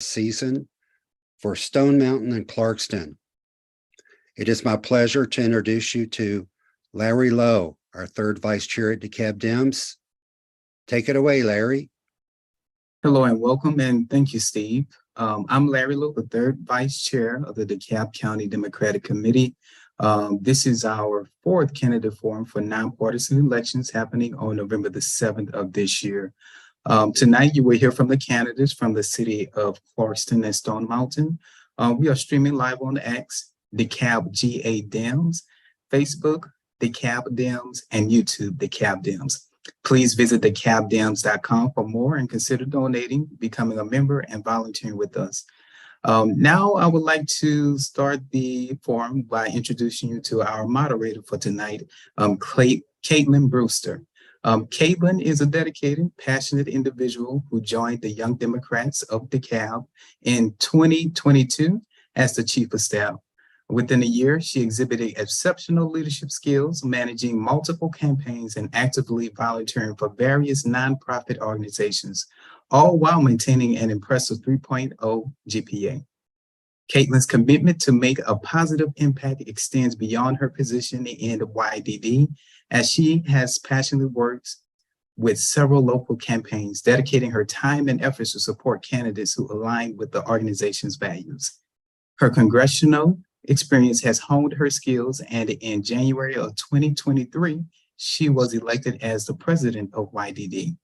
season for Stone Mountain and Clarkston. It is my pleasure to introduce you to Larry Lowe, our third vice chair at DeKalb Dems. Take it away, Larry. Hello and welcome, and thank you, Steve. I'm Larry Lowe, the third vice chair of the DeKalb County Democratic Committee. This is our fourth candidate forum for nonpartisan elections happening on November the 7th of this year. Tonight, you will hear from the candidates from the city of Clarkston and Stone Mountain. We are streaming live on X, DeKalb GA Dems, Facebook, DeKalb Dems, and YouTube, DeKalb Dems. Please visit DeKalbDems.com for more and consider donating, becoming a member, and volunteering with us. Now, I would like to start the forum by introducing you to our moderator for tonight, Caitlin Brewster. Caitlin is a dedicated, passionate individual who joined the Young Democrats of DeKalb in 2022 as the chief of staff. Within a year, she exhibited exceptional leadership skills, managing multiple campaigns and actively volunteering for various nonprofit organizations, all while maintaining an impressive 3.0 GPA. Caitlin's commitment to make a positive impact extends beyond her position in YDD, as she has passionately worked with several local campaigns, dedicating her time and efforts to support candidates who align with the organization's values. Her congressional experience has honed her skills, and in January of 2023, she was elected as the president of YDD.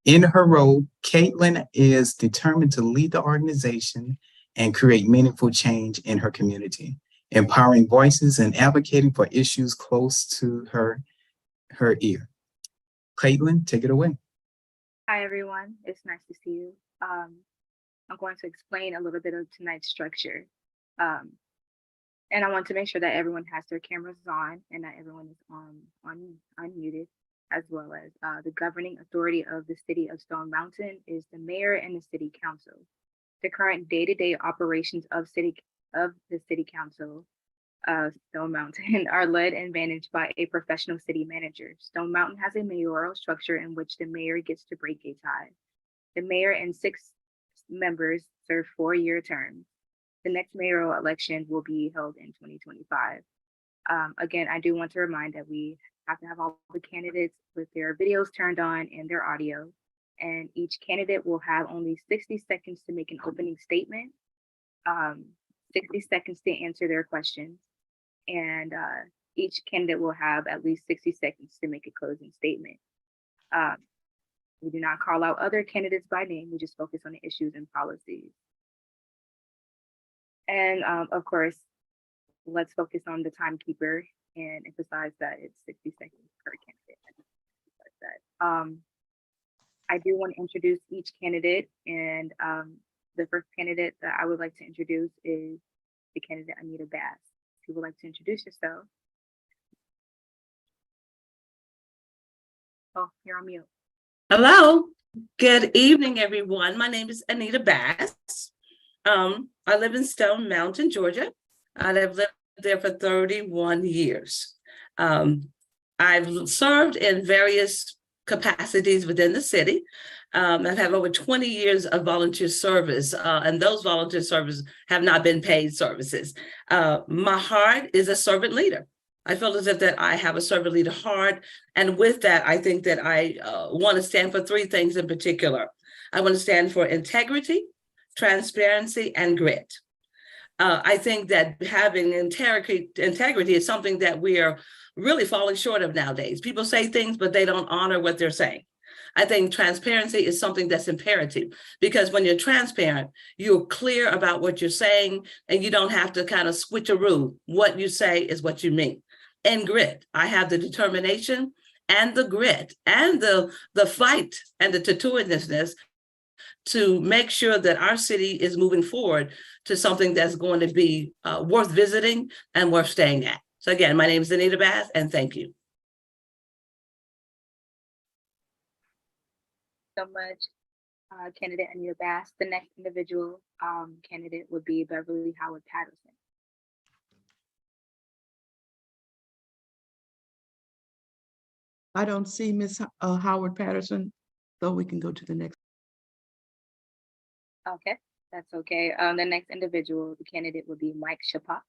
In her role, Caitlin is determined to lead the organization and create meaningful change in her community, empowering voices and advocating for issues close to her ear. Caitlin, take it away. Hi, everyone. It's nice to see you. I'm going to explain a little bit of tonight's structure. And I want to make sure that everyone has their cameras on and that everyone is unmuted, as well as the governing authority of the city of Stone Mountain is the mayor and the city council. The current day-to-day operations of the city council of Stone Mountain are led and managed by a professional city manager. Stone Mountain has a mayoral structure in which the mayor gets to break a tie. The mayor and 6 members serve 4-year terms. The next mayoral election will be held in 2025. Again, I do want to remind that we have to have all the candidates with their videos turned on and their audio. And each candidate will have only 60 seconds to make an opening statement, 60 seconds to answer their questions, and each candidate will have at least 60 seconds to make a closing statement. We do not call out other candidates by name, we just focus on the issues and policies. And of course, let's focus on the timekeeper and emphasize that it's 60 seconds per candidate. I do want to introduce each candidate, and the first candidate that I would like to introduce is the candidate Anita Bass. If you would like to introduce yourself. Oh, you're on mute. Hello, good evening, everyone. My name is Anita Bass. I live in Stone Mountain, Georgia. I've lived there for 31 years. I've served in various capacities within the city. I've had over 20 years of volunteer service, and those volunteer services have not been paid services. My heart is a servant leader. I feel as if that I have a servant leader heart, and with that, I think that I want to stand for 3 things in particular. I want to stand for integrity, transparency, and grit. I think that having integrity is something that we are really falling short of nowadays. People say things, but they don't honor what they're saying. I think transparency is something that's imperative, because when you're transparent, you're clear about what you're saying, and you don't have to kind of switcheroo. What you say is what you mean. And grit, I have the determination and the grit and the fight and the tattooedness to make sure that our city is moving forward to something that's going to be worth visiting and worth staying at. So again, my name is Anita Bass, and thank you. So much, candidate Anita Bass. The next individual candidate would be Beverly Howard Patterson. I don't see Ms. Howard Patterson, so we can go to the next. Okay. That's okay. The next individual, the candidate will be Mike Shapat.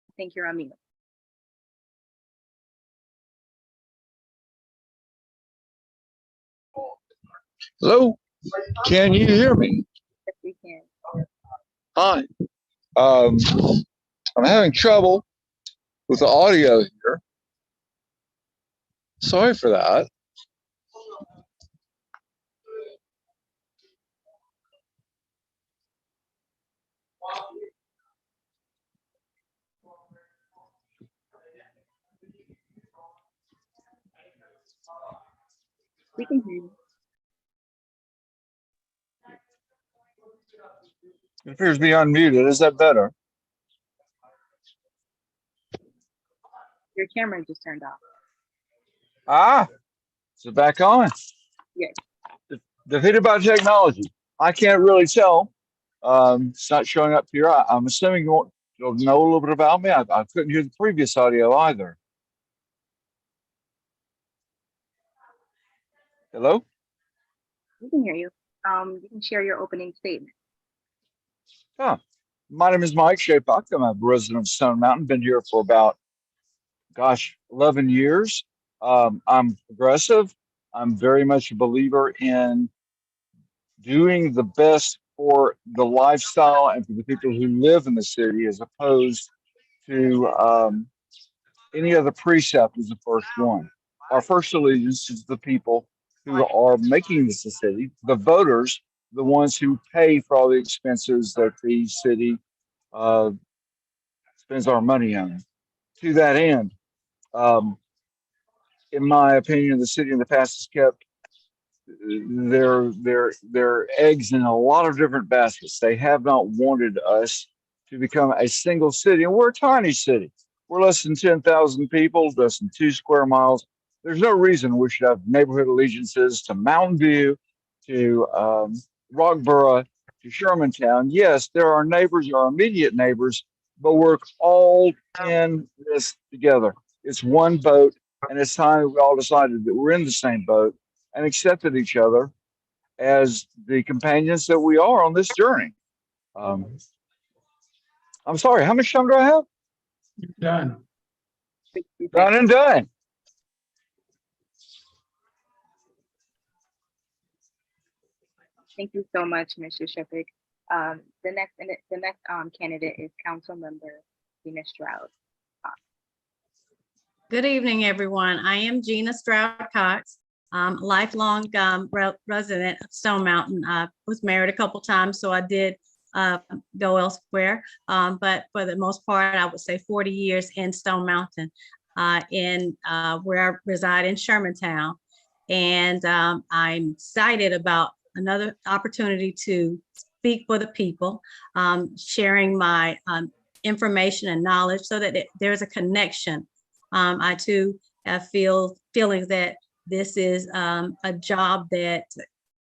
I think you're on mute. Hello, can you hear me? Yes, we can. Hi. Um, I'm having trouble with the audio here. Sorry for that. We can hear you. It appears to be unmuted. Is that better? Your camera just turned off. Ah, is it back on? Yes. Defeated by technology. I can't really tell. It's not showing up here. I'm assuming you'll know a little bit about me. I couldn't hear the previous audio either. Hello? We can hear you. You can share your opening statement. Huh. My name is Mike Shapak. I'm a resident of Stone Mountain. Been here for about, 11 years. I'm progressive. I'm very much a believer in doing the best for the lifestyle and for the people who live in the city, as opposed to any other precept is the first one. Our first allegiance is the people who are making this a city, the voters, the ones who pay for all the expenses that the city uh, spends our money on. To that end, um, in my opinion, the city in the past has kept their eggs in a lot of different baskets. They have not wanted us to become a single city, and we're a tiny city. We're less than 10,000 people, less than 2 square miles. There's no reason we should have neighborhood allegiances to Mountain View, to Rockborough, to Shermantown. Yes, there are neighbors, our immediate neighbors, but we're all in this together. It's one boat, and it's time that we all decided that we're in the same boat and accepted each other as the companions that we are on this journey. I'm sorry, how much time do I have? Done. Done and done. Thank you so much, Mr. Shepard. The next candidate is Council Member Gina Stroud. Good evening, everyone. I am Gina Stroud Cox, lifelong resident of Stone Mountain. I was married a couple times, so I did go elsewhere. But for the most part, I would say 40 years in Stone Mountain, where I reside in Shermantown. And I'm excited about another opportunity to speak for the people, sharing my information and knowledge so that there's a connection. I too have feelings that this is a job that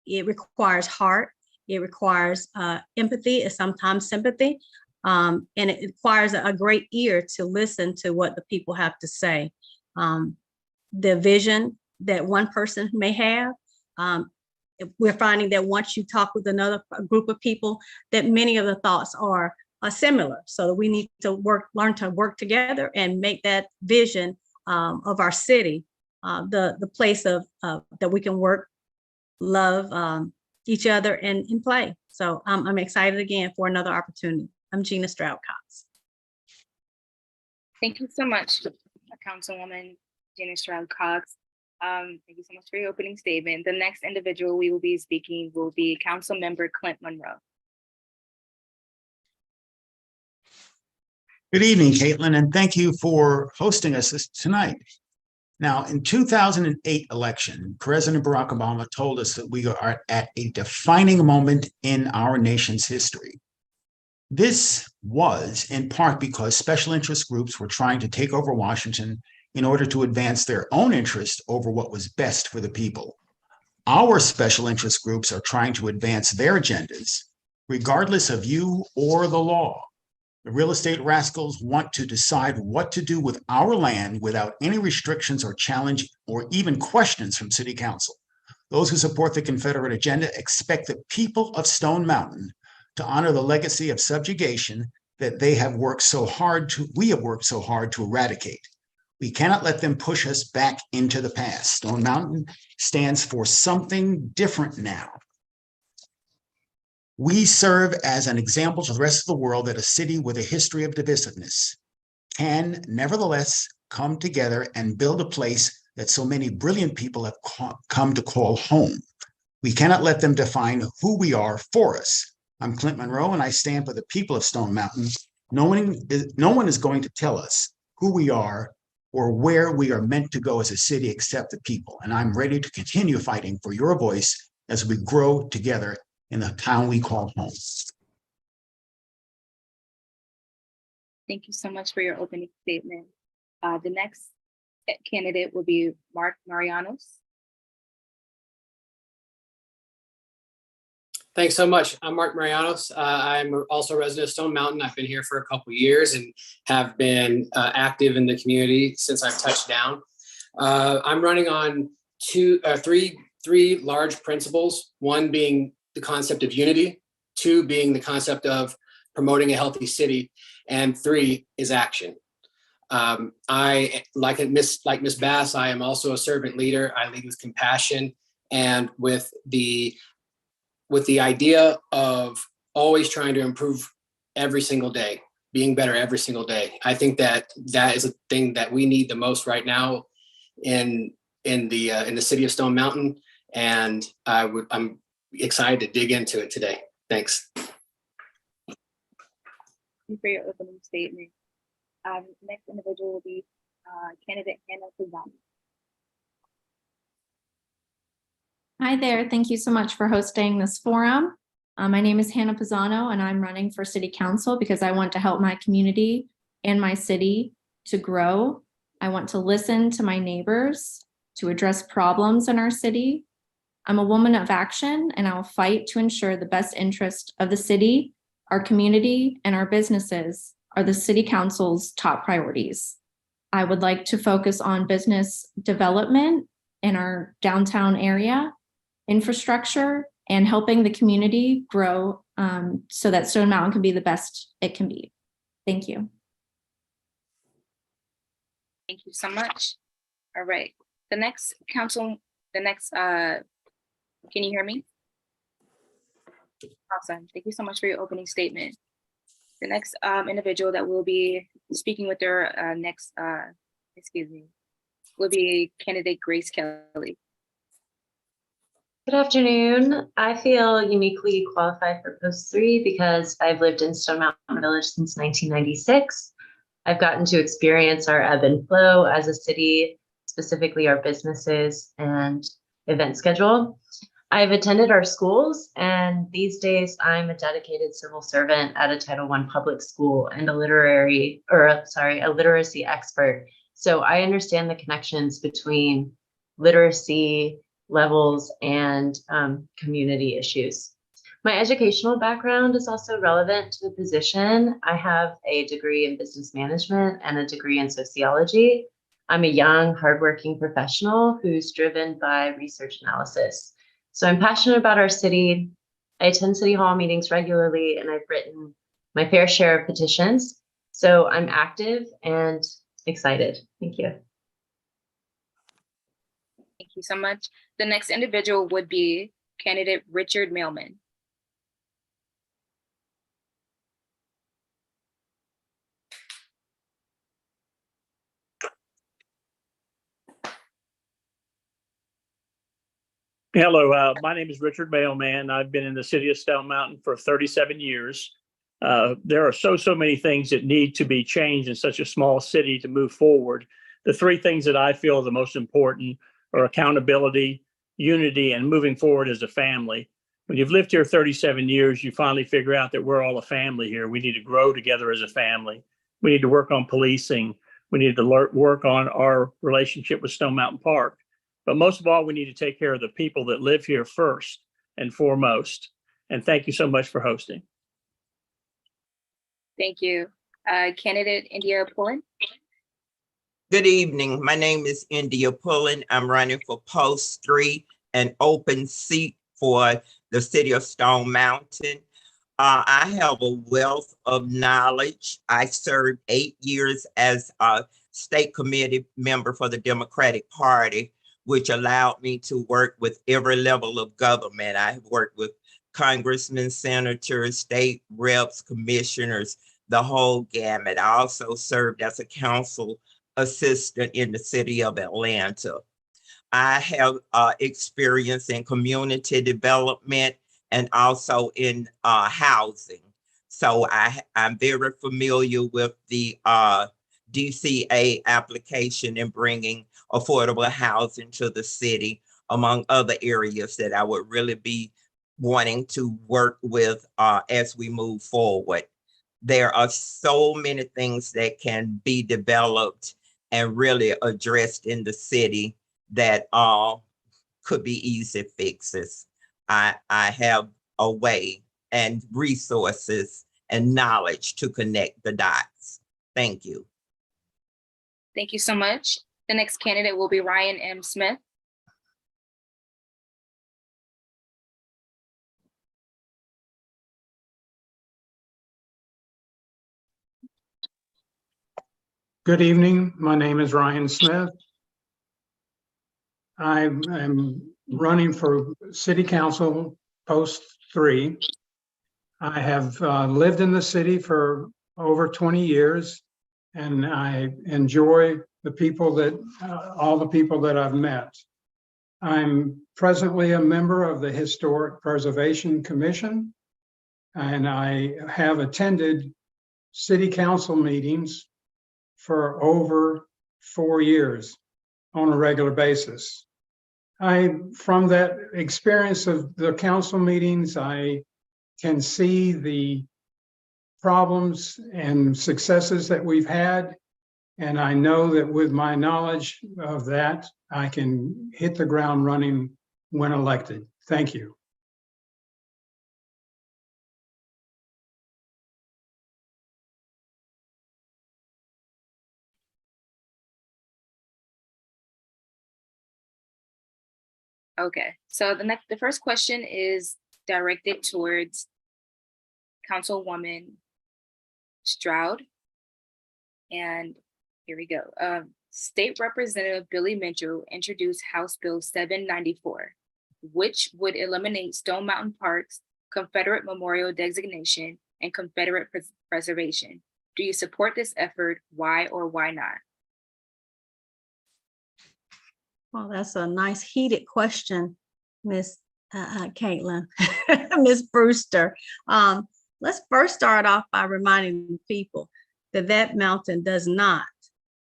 it requires heart, it requires empathy and sometimes sympathy, and it requires a great ear to listen to what the people have to say. The vision that one person may have, we're finding that once you talk with another group of people, that many of the thoughts are similar. So we need to learn to work together and make that vision of our city the place of that we can work, love each other, and play. So I'm excited again for another opportunity. I'm Gina Stroud Cox. Thank you so much, Councilwoman Gina Stroud Cox. Thank you so much for your opening statement. The next individual we will be speaking will be Council Member Clint Monroe. Good evening, Caitlin, and thank you for hosting us tonight. Now, in 2008 election, President Barack Obama told us that we are at a defining moment in our nation's history. This was in part because special interest groups were trying to take over Washington in order to advance their own interest over what was best for the people. Our special interest groups are trying to advance their agendas, regardless of you or the law. The real estate rascals want to decide what to do with our land without any restrictions or challenge or even questions from City Council. Those who support the Confederate agenda expect the people of Stone Mountain to honor the legacy of subjugation that we have worked so hard to eradicate. We cannot let them push us back into the past. Stone Mountain stands for something different now. We serve as an example to the rest of the world that a city with a history of divisiveness can nevertheless come together and build a place that so many brilliant people have come to call home. We cannot let them define who we are for us. I'm Clint Monroe, and I stand for the people of Stone Mountain. No one is going to tell us who we are or where we are meant to go as a city except the people. And I'm ready to continue fighting for your voice as we grow together in the town we call home. Thank you so much for your opening statement. The next candidate will be Mark Marianos. Thanks so much. I'm Mark Marianos. I'm also a resident of Stone Mountain. I've been here for a couple of years and have been active in the community since I've touched down. I'm running on three large principles, one being the concept of unity, two being the concept of promoting a healthy city, and three is action. I, like Miss Bass, I am also a servant leader. I lead with compassion and with the idea of always trying to improve every single day, being better every single day. I think that is a thing that we need the most right now in the city of Stone Mountain, and I'm excited to dig into it today. Thanks. Thank you for your opening statement. Next individual will be candidate Hannah Pizano. Hi there. Thank you so much for hosting this forum. My name is Hannah Pisano, and I'm running for City Council because I want to help my community and my city to grow. I want to listen to my neighbors, to address problems in our city. I'm a woman of action, and I will fight to ensure the best interest of the city, our community, and our businesses are the City Council's top priorities. I would like to focus on business development in our downtown area, infrastructure, and helping the community grow so that Stone Mountain can be the best it can be. Thank you. Thank you so much. All right, the next, can you hear me? Awesome, thank you so much for your opening statement. The next individual that will be speaking with their will be candidate Grace Kelly. Good afternoon. I feel uniquely qualified for post 3 because I've lived in Stone Mountain Village since 1996. I've gotten to experience our ebb and flow as a city, specifically our businesses and event schedule. I've attended our schools, and these days I'm a dedicated civil servant at a Title I public school and a literacy expert. So I understand the connections between literacy levels and community issues. My educational background is also relevant to the position. I have a degree in business management and a degree in sociology. I'm a young, hardworking professional who's driven by research analysis. So I'm passionate about our city. I attend City Hall meetings regularly, and I've written my fair share of petitions. So I'm active and excited. Thank you. Thank you so much. The next individual would be candidate Richard Mailman. Hello, my name is Richard Mailman. I've been in the city of Stone Mountain for 37 years. There are so many things that need to be changed in such a small city to move forward. The three things that I feel are the most important are accountability, unity, and moving forward as a family. When you've lived here 37 years, you finally figure out that we're all a family here. We need to grow together as a family. We need to work on policing. We need to work on our relationship with Stone Mountain Park. But most of all, we need to take care of the people that live here first and foremost. And thank you so much for hosting. Thank you. Candidate India Pullen. Good evening. My name is India Pullen. I'm running for post 3. an open seat for the city of Stone Mountain. I have a wealth of knowledge. I served 8 years as a state committee member for the Democratic Party, which allowed me to work with every level of government. I have worked with congressmen, senators, state reps, commissioners, the whole gamut. I also served as a council assistant in the city of Atlanta. I have experience in community development and also in housing. So I'm very familiar with the DCA application and bringing affordable housing to the city, among other areas that I would really be wanting to work with as we move forward. There are so many things that can be developed and really addressed in the city that could be easy fixes. I have a way and resources and knowledge to connect the dots. Thank you. Thank you so much. The next candidate will be Ryan M. Smith. Good evening. My name is Ryan Smith. I am running for City Council Post 3. I have lived in the city for over 20 years, and I enjoy the people that, all the people that I've met. I'm presently a member of the Historic Preservation Commission, and I have attended city council meetings for over 4 years on a regular basis. From that experience of the council meetings, I can see the problems and successes that we've had. And I know that with my knowledge of that, I can hit the ground running when elected. Thank you. Okay, so the first question is directed towards Councilwoman Stroud. And here we go. State Representative Billy Mitchell introduced House Bill 794, which would eliminate Stone Mountain Park's Confederate Memorial designation and Confederate preservation. Do you support this effort? Why or why not? Well, that's a nice heated question, Miss Caitlin, Miss Brewster. Let's first start off by reminding people that that mountain does not,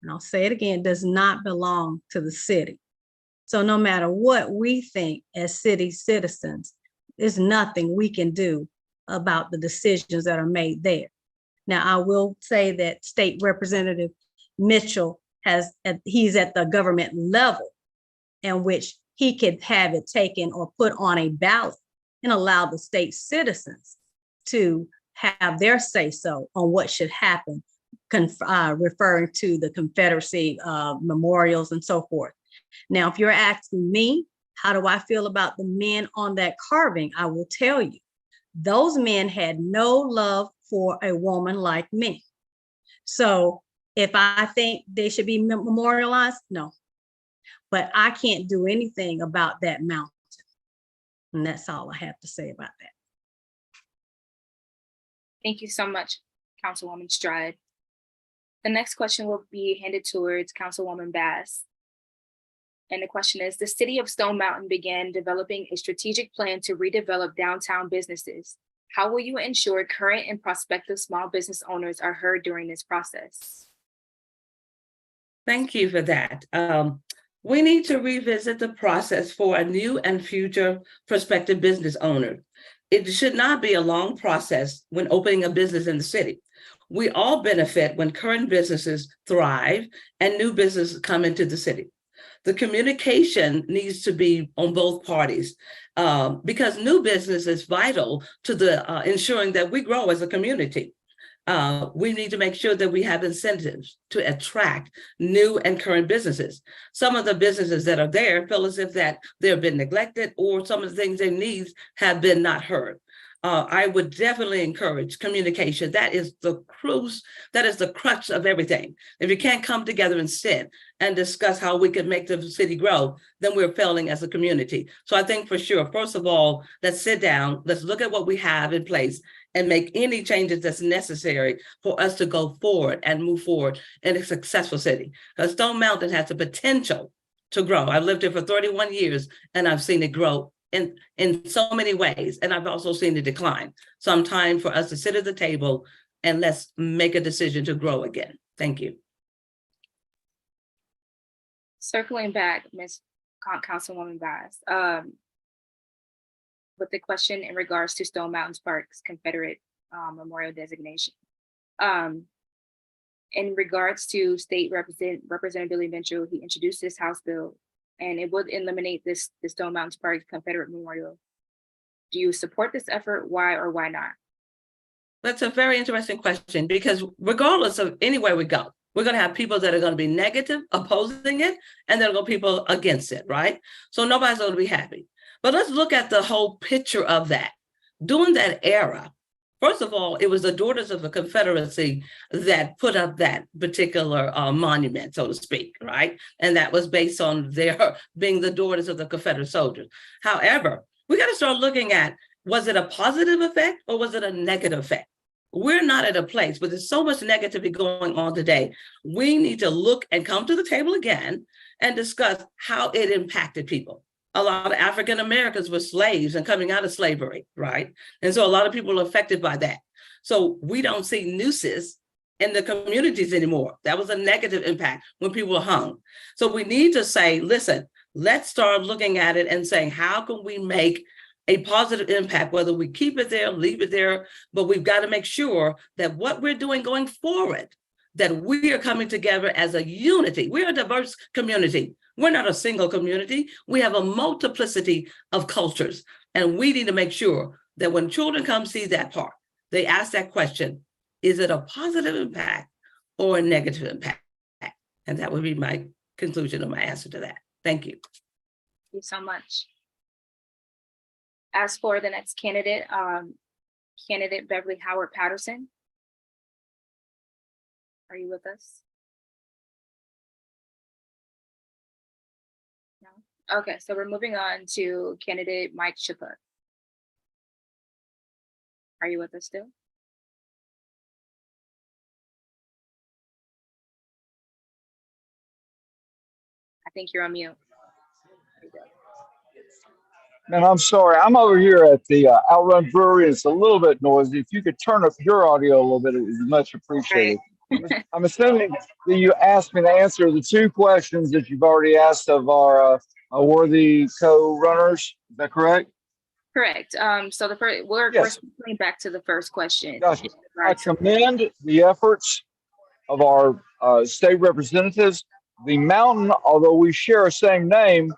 and I'll say it again, does not belong to the city. So no matter what we think as city citizens, there's nothing we can do about the decisions that are made there. Now, I will say that State Representative Mitchell he's at the government level in which he could have it taken or put on a ballot and allow the state citizens to have their say-so on what should happen, referring to the Confederacy memorials and so forth. Now, if you're asking me, how do I feel about the men on that carving? I will tell you, those men had no love for a woman like me. So if I think they should be memorialized, no. But I can't do anything about that mountain. And that's all I have to say about that. Thank you so much, Councilwoman Stroud. The next question will be handed towards Councilwoman Bass. And the question is, the city of Stone Mountain began developing a strategic plan to redevelop downtown businesses. How will you ensure current and prospective small business owners are heard during this process? Thank you for that. We need to revisit the process for a new and future prospective business owner. It should not be a long process when opening a business in the city. We all benefit when current businesses thrive and new businesses come into the city. The communication needs to be on both parties because new business is vital to the ensuring that we grow as a community. We need to make sure that we have incentives to attract new and current businesses. Some of the businesses that are there feel as if that they've been neglected, or some of the things they need have been not heard. I would definitely encourage communication. That is the crux of everything. If you can't come together and sit and discuss how we can make the city grow, then we're failing as a community. So I think for sure, first of all, let's sit down, let's look at what we have in place and make any changes that's necessary for us to go forward and move forward in a successful city. Because Stone Mountain has the potential to grow. I've lived here for 31 years and I've seen it grow in so many ways. And I've also seen it decline. So I'm time for us to sit at the table and let's make a decision to grow again. Thank you. Circling back, Ms. Councilwoman Bass, with the question in regards to Stone Mountain Park's Confederate Memorial designation. In regards to State Representative Billy Mitchell, he introduced this House bill and it would eliminate the Stone Mountain Park Confederate Memorial. Do you support this effort? Why or why not? That's a very interesting question, because regardless of anywhere we go, we're going to have people that are going to be negative, opposing it, and there are going to be people against it, right? So nobody's going to be happy. But let's look at the whole picture of that. During that era, first of all, it was the Daughters of the Confederacy that put up that particular monument, so to speak, right? And that was based on their being the daughters of the Confederate soldiers. However, we got to start looking at, was it a positive effect or was it a negative effect? We're not at a place, but there's so much negativity going on today. We need to look and come to the table again and discuss how it impacted people. A lot of African Americans were slaves and coming out of slavery, right? And so a lot of people are affected by that. So we don't see nooses in the communities anymore. That was a negative impact when people were hung. So we need to say, listen, let's start looking at it and saying, how can we make a positive impact, whether we keep it there, leave it there, but we've got to make sure that what we're doing going forward, that we are coming together as a unity. We're a diverse community. We're not a single community. We have a multiplicity of cultures. And we need to make sure that when children come see that park, they ask that question, is it a positive impact or a negative impact? And that would be my conclusion of my answer to that. Thank you. Thank you so much. As for the next candidate, candidate Beverly Howard Patterson. Are you with us? No? Okay, so we're moving on to candidate Mike Chippa. Are you with us still? I think you're on mute. Man, I'm sorry. I'm over here at the Outrun Brewery. It's a little bit noisy. If you could turn up your audio a little bit, it would be much appreciated. Right. I'm assuming that you asked me to answer the two questions that you've already asked of our worthy co-runners. Is that correct? Correct. So the first, we're circling back to the first question. Gotcha. I commend the efforts of our state representatives. The mountain, although we share a same name,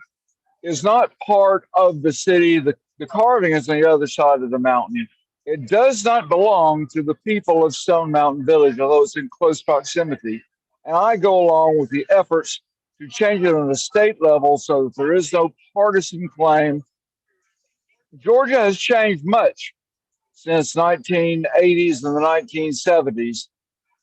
is not part of the city. The carving is on the other side of the mountain. It does not belong to the people of Stone Mountain Village, although it's in close proximity. And I go along with the efforts to change it on a state level so that there is no partisan claim. Georgia has changed much since 1980s and the 1970s,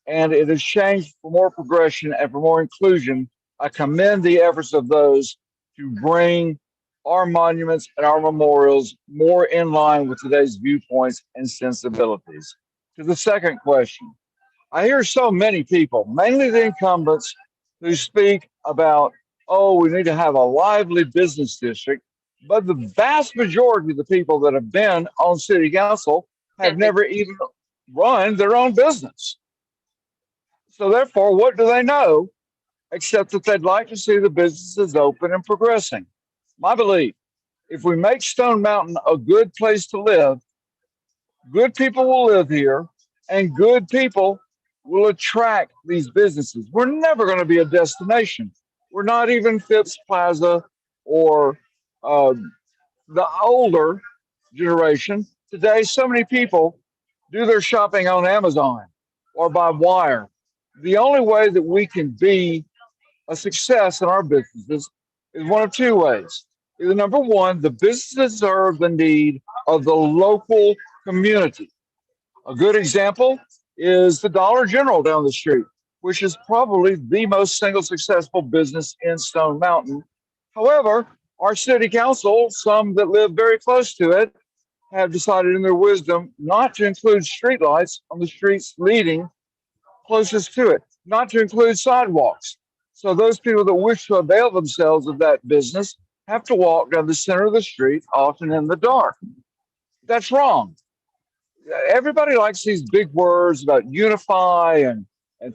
and it has changed for more progression and for more inclusion. I commend the efforts of those to bring our monuments and our memorials more in line with today's viewpoints and sensibilities. To the second question, I hear so many people, mainly the incumbents, who speak about, oh, we need to have a lively business district, but the vast majority of the people that have been on city council have never even run their own business. So therefore, what do they know? Except that they'd like to see the businesses open and progressing. My belief, if we make Stone Mountain a good place to live, good people will live here and good people will attract these businesses. We're never going to be a destination. We're not even Phipps Plaza or the older generation. Today, so many people do their shopping on Amazon. or by wire. The only way that we can be a success in our businesses is one of two ways. Either number one, the businesses serve the need of the local community. A good example is the Dollar General down the street, which is probably the most single successful business in Stone Mountain. However, our city council, some that live very close to it, have decided in their wisdom not to include streetlights on the streets leading closest to it, not to include sidewalks. So those people that wish to avail themselves of that business have to walk down the center of the street, often in the dark. That's wrong. Everybody likes these big words about unify and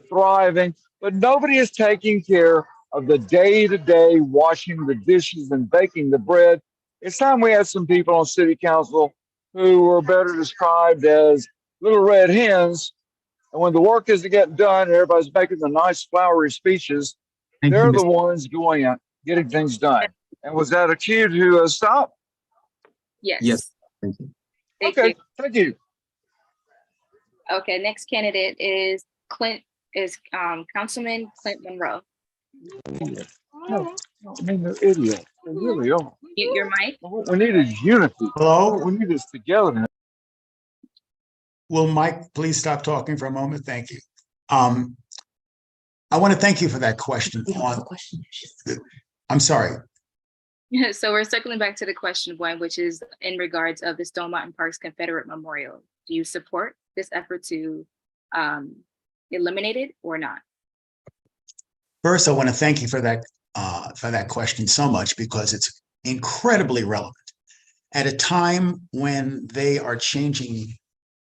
thriving, but nobody is taking care of the day-to-day washing the dishes and baking the bread. It's time we had some people on city council who were better described as little red hens. And when the work isn't getting done and everybody's making the nice flowery speeches, they're the ones going out getting things done. And was that a cue to stop? Yes. Yes. Thank you. Thank Okay, you. thank you. Okay, next candidate is Councilman Clint Monroe. No, I mean, they're idiots. They really are. Mute your mic. What we need is unity. Hello? What we need is togetherness. Will Mike please stop talking for a moment? Thank you. I want to thank you for that question. I'm sorry. So we're circling back to the question one, which is in regards of the Stone Mountain Parks Confederate Memorial. Do you support this effort to eliminate it or not? First, I want to thank you for that question so much because it's incredibly relevant at a time when they are changing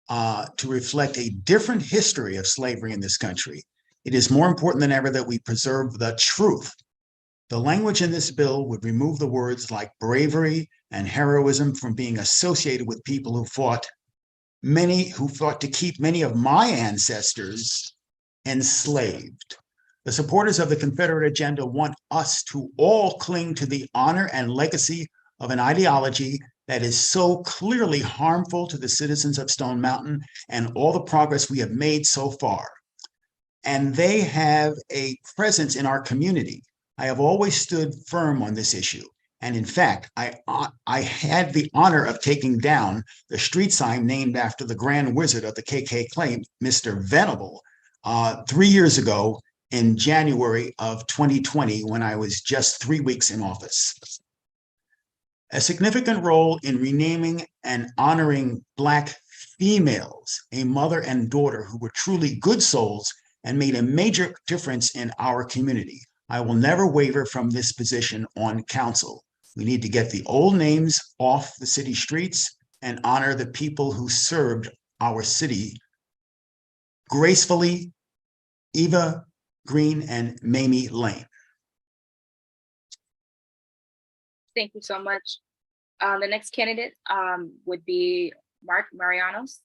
to reflect a different history of slavery in this country. It is more important than ever that we preserve the truth. The language in this bill would remove the words like bravery and heroism from being associated with people who fought to keep many of my ancestors enslaved. The supporters of the Confederate agenda want us to all cling to the honor and legacy of an ideology that is so clearly harmful to the citizens of Stone Mountain and all the progress we have made so far. And they have a presence in our community. I have always stood firm on this issue. And in fact, I had the honor of taking down the street sign named after the Grand Wizard of the KKK, Mr. Venable, 3 years ago in January of 2020, when I was just 3 weeks in office. A significant role in renaming and honoring Black females, a mother and daughter who were truly good souls and made a major difference in our community. I will never waver from this position on council. We need to get the old names off the city streets and honor the people who served our city gracefully. Eva Green and Mamie Lane. Thank you so much. The next candidate would be Mark Marianos.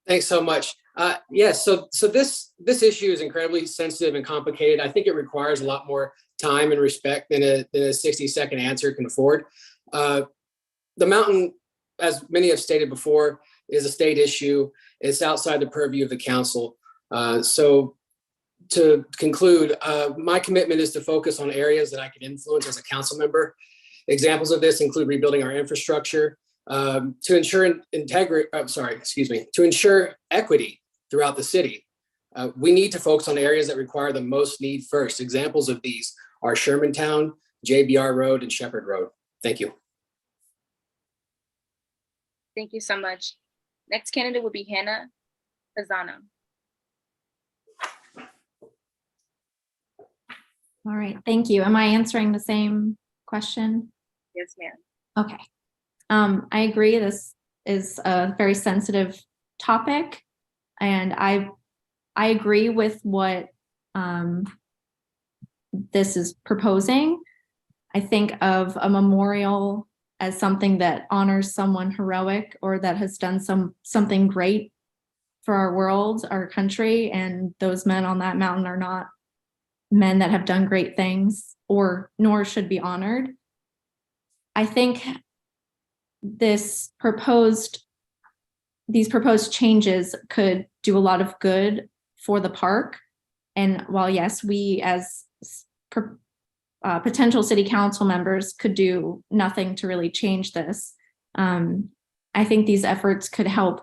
Thanks so much. Yes, so this issue is incredibly sensitive and complicated. I think it requires a lot more time and respect than a 60-second answer can afford. The mountain, as many have stated before, is a state issue. It's outside the purview of the council. So to conclude, my commitment is to focus on areas that I can influence as a council member. Examples of this include rebuilding our infrastructure, to ensure to ensure equity throughout the city. We need to focus on areas that require the most need first. Examples of these are Shermantown, JBR Road, and Shepherd Road. Thank you. Thank you so much. Next candidate would be Hannah Pizzano. All right, thank you. Am I answering the same question? Yes, ma'am. Okay. I agree. This is a very sensitive topic, and I agree with what this is proposing. I think of a memorial as something that honors someone heroic or that has done something great for our world, our country, and those men on that mountain are not men that have done great things nor should be honored. I think this proposed these proposed changes could do a lot of good for the park. And while yes, we as potential city council members could do nothing to really change this, I think these efforts could help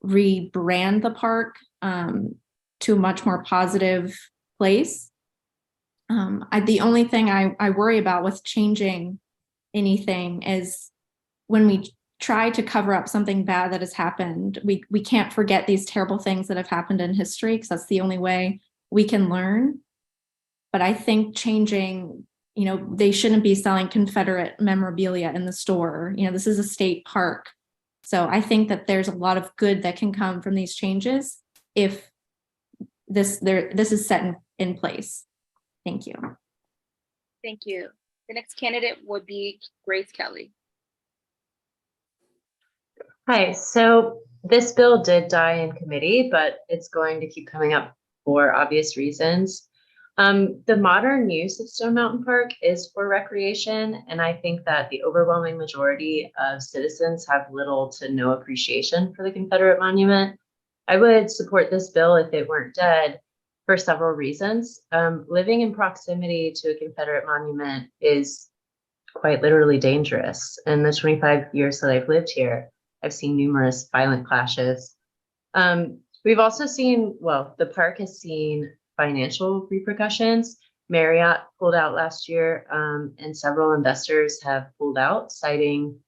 rebrand the park to a much more positive place. The only thing I worry about with changing anything is when we try to cover up something bad that has happened, we can't forget these terrible things that have happened in history, because that's the only way we can learn. But I think changing, they shouldn't be selling Confederate memorabilia in the store. This is a state park. So I think that there's a lot of good that can come from these changes if this is set in place. Thank you. Thank you. The next candidate would be Grace Kelly. Hi, so this bill did die in committee, but it's going to keep coming up for obvious reasons. The modern use of Stone Mountain Park is for recreation, and I think that the overwhelming majority of citizens have little to no appreciation for the Confederate monument. I would support this bill if it weren't dead for several reasons. Living in proximity to a Confederate monument is quite literally dangerous. In the 25 years that I've lived here, I've seen numerous violent clashes. We've also seen, the park has seen financial repercussions. Marriott pulled out last year, and several investors have pulled out, citing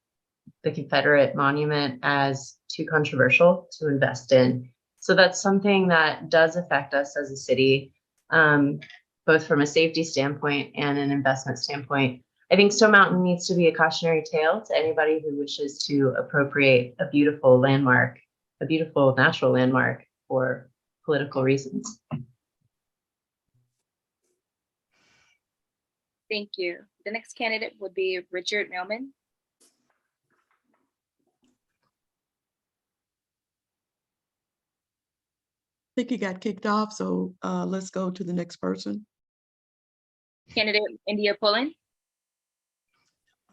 the Confederate monument as too controversial to invest in. So that's something that does affect us as a city, both from a safety standpoint and an investment standpoint. I think Stone Mountain needs to be a cautionary tale to anybody who wishes to appropriate a beautiful landmark, a beautiful natural landmark for political reasons. Thank you. The next candidate would be Richard Mailman. I think he got kicked off, so let's go to the next person. Candidate India Pullen.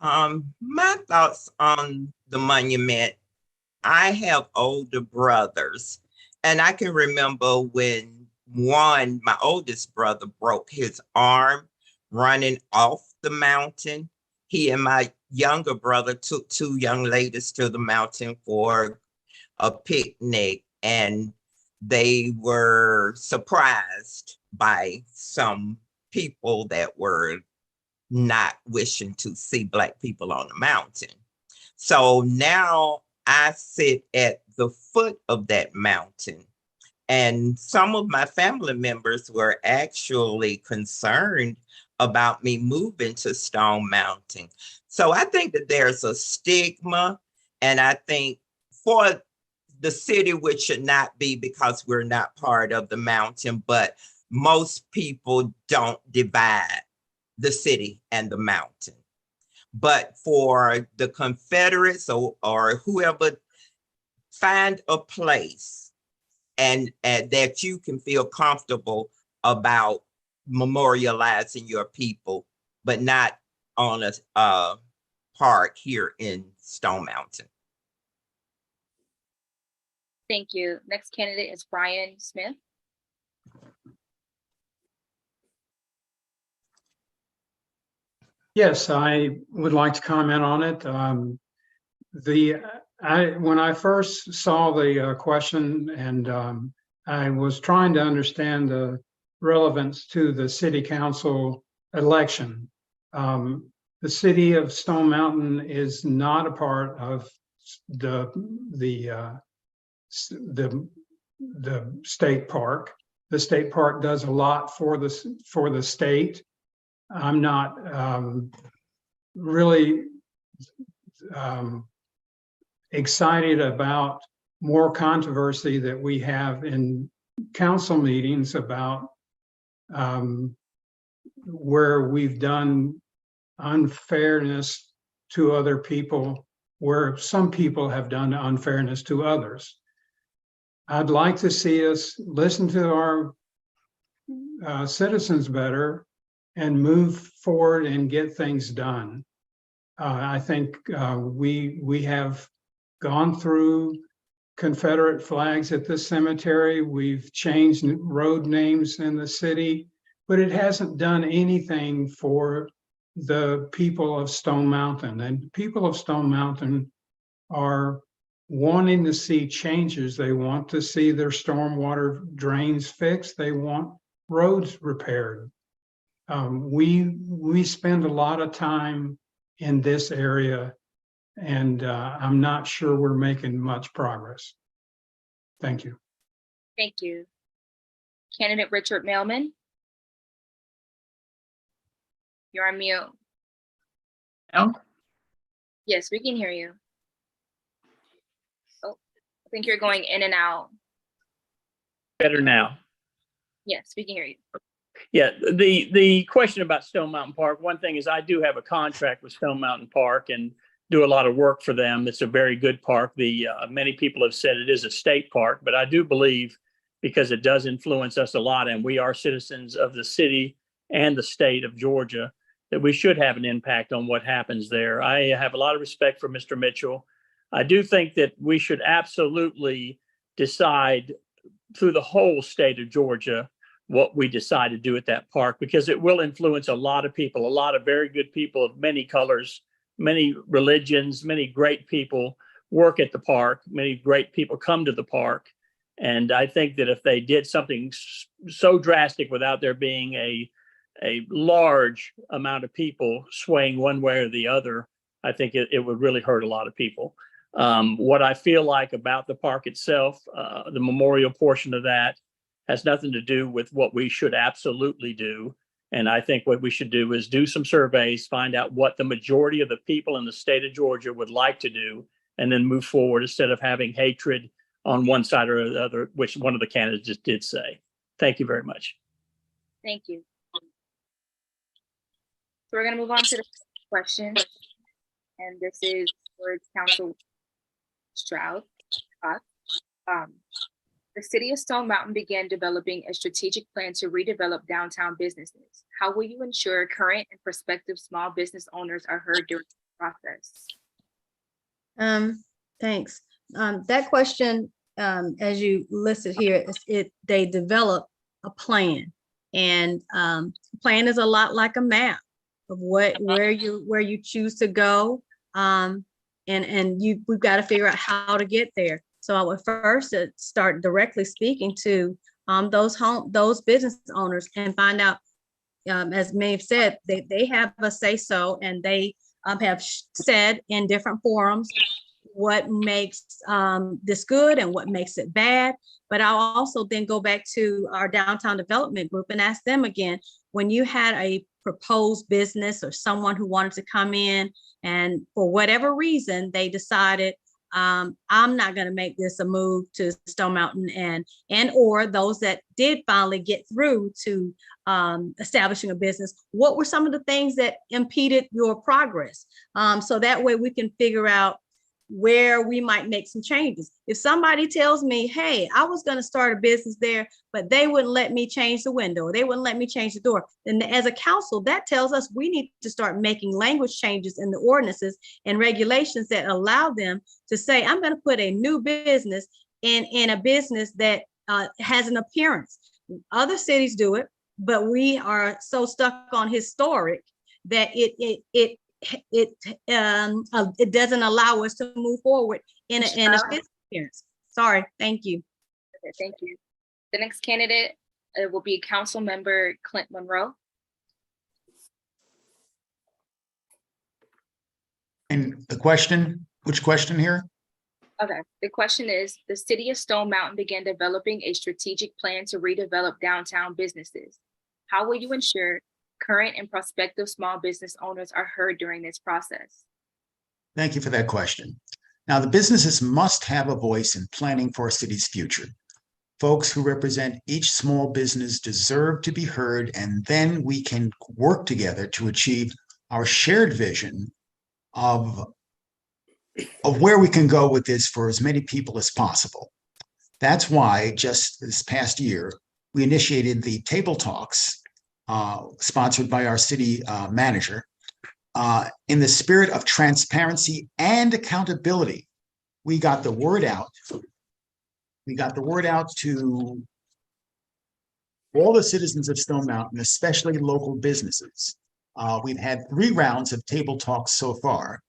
My thoughts on the monument. I have older brothers, and I can remember when my oldest brother broke his arm running off the mountain. He and my younger brother took two young ladies to the mountain for a picnic, and they were surprised by some people that were not wishing to see Black people on the mountain. So now I sit at the foot of that mountain, and some of my family members were actually concerned about me moving to Stone Mountain. So I think that there's a stigma, and I think for the city, which should not be because we're not part of the mountain, but most people don't divide the city and the mountain. But for the Confederates or whoever, find a place and that you can feel comfortable about memorializing your people, but not on a park here in Stone Mountain. Thank you. Next candidate is Brian Smith. Yes, I would like to comment on it. When I first saw the question, and I was trying to understand the relevance to the city council election. The city of Stone Mountain is not a part of the state park. The state park does a lot for the state. I'm not really excited about more controversy that we have in council meetings about where we've done unfairness to other people, where some people have done unfairness to others. I'd like to see us listen to our citizens better and move forward and get things done. I think we have gone through Confederate flags at the cemetery. We've changed road names in the city, but it hasn't done anything for the people of Stone Mountain. And people of Stone Mountain are wanting to see changes. They want to see their stormwater drains fixed. They want roads repaired. We spend a lot of time in this area, and I'm not sure we're making much progress. Thank you. Thank you. Candidate Richard Mailman. You're on mute. Now? Yes, we can hear you. Oh, I think you're going in and out. Better now. Yes, we can hear you. Yeah, the question about Stone Mountain Park, one thing is I do have a contract with Stone Mountain Park and do a lot of work for them. It's a very good park. Many people have said it is a state park, but I do believe, because it does influence us a lot and we are citizens of the city and the state of Georgia, that we should have an impact on what happens there. I have a lot of respect for Mr. Mitchell. I do think that we should absolutely decide through the whole state of Georgia what we decide to do at that park, because it will influence a lot of people, a lot of very good people of many colors, many religions, many great people work at the park. Many great people come to the park. And I think that if they did something so drastic without there being a large amount of people swaying one way or the other, I think it would really hurt a lot of people. What I feel like about the park itself, the memorial portion of that, has nothing to do with what we should absolutely do. And I think what we should do is do some surveys, find out what the majority of the people in the state of Georgia would like to do, and then move forward instead of having hatred on one side or the other, which one of the candidates just did say. Thank you very much. Thank you. So we're going to move on to the next question. And this is for Council Stroud. The city of Stone Mountain began developing a strategic plan to redevelop downtown businesses. How will you ensure current and prospective small business owners are heard during the process? Thanks. That question, as you listed here, they develop a plan, and plan is a lot like a map of where you choose to go, and we've got to figure out how to get there. So I would first start directly speaking to those business owners and find out, as Maeve said, they have a say so, and they have said in different forums what makes this good and what makes it bad. But I'll also then go back to our downtown development group and ask them again, when you had a proposed business or someone who wanted to come in and for whatever reason they decided, I'm not going to make this a move to Stone Mountain, and or those that did finally get through to establishing a business, what were some of the things that impeded your progress? So that way we can figure out where we might make some changes. If somebody tells me, hey, I was going to start a business there, but they wouldn't let me change the window, or they wouldn't let me change the door, then as a council, that tells us we need to start making language changes in the ordinances and regulations that allow them to say, I'm going to put a new business in a business that has an appearance. Other cities do it, but we are so stuck on historic that it doesn't allow us to move forward in a physical appearance. Sorry, thank you. Okay, thank you. The next candidate will be Council Member Clint Monroe. And the question, which question here? Okay, the question is, the city of Stone Mountain began developing a strategic plan to redevelop downtown businesses. How will you ensure current and prospective small business owners are heard during this process? Thank you for that question. Now, the businesses must have a voice in planning for a city's future. Folks who represent each small business deserve to be heard, and then we can work together to achieve our shared vision of where we can go with this for as many people as possible. That's why just this past year, we initiated the Table Talks, sponsored by our city manager, in the spirit of transparency and accountability. We got the word out We got the word out to all the citizens of Stone Mountain, especially local businesses. We've had 3 rounds of table talks so far,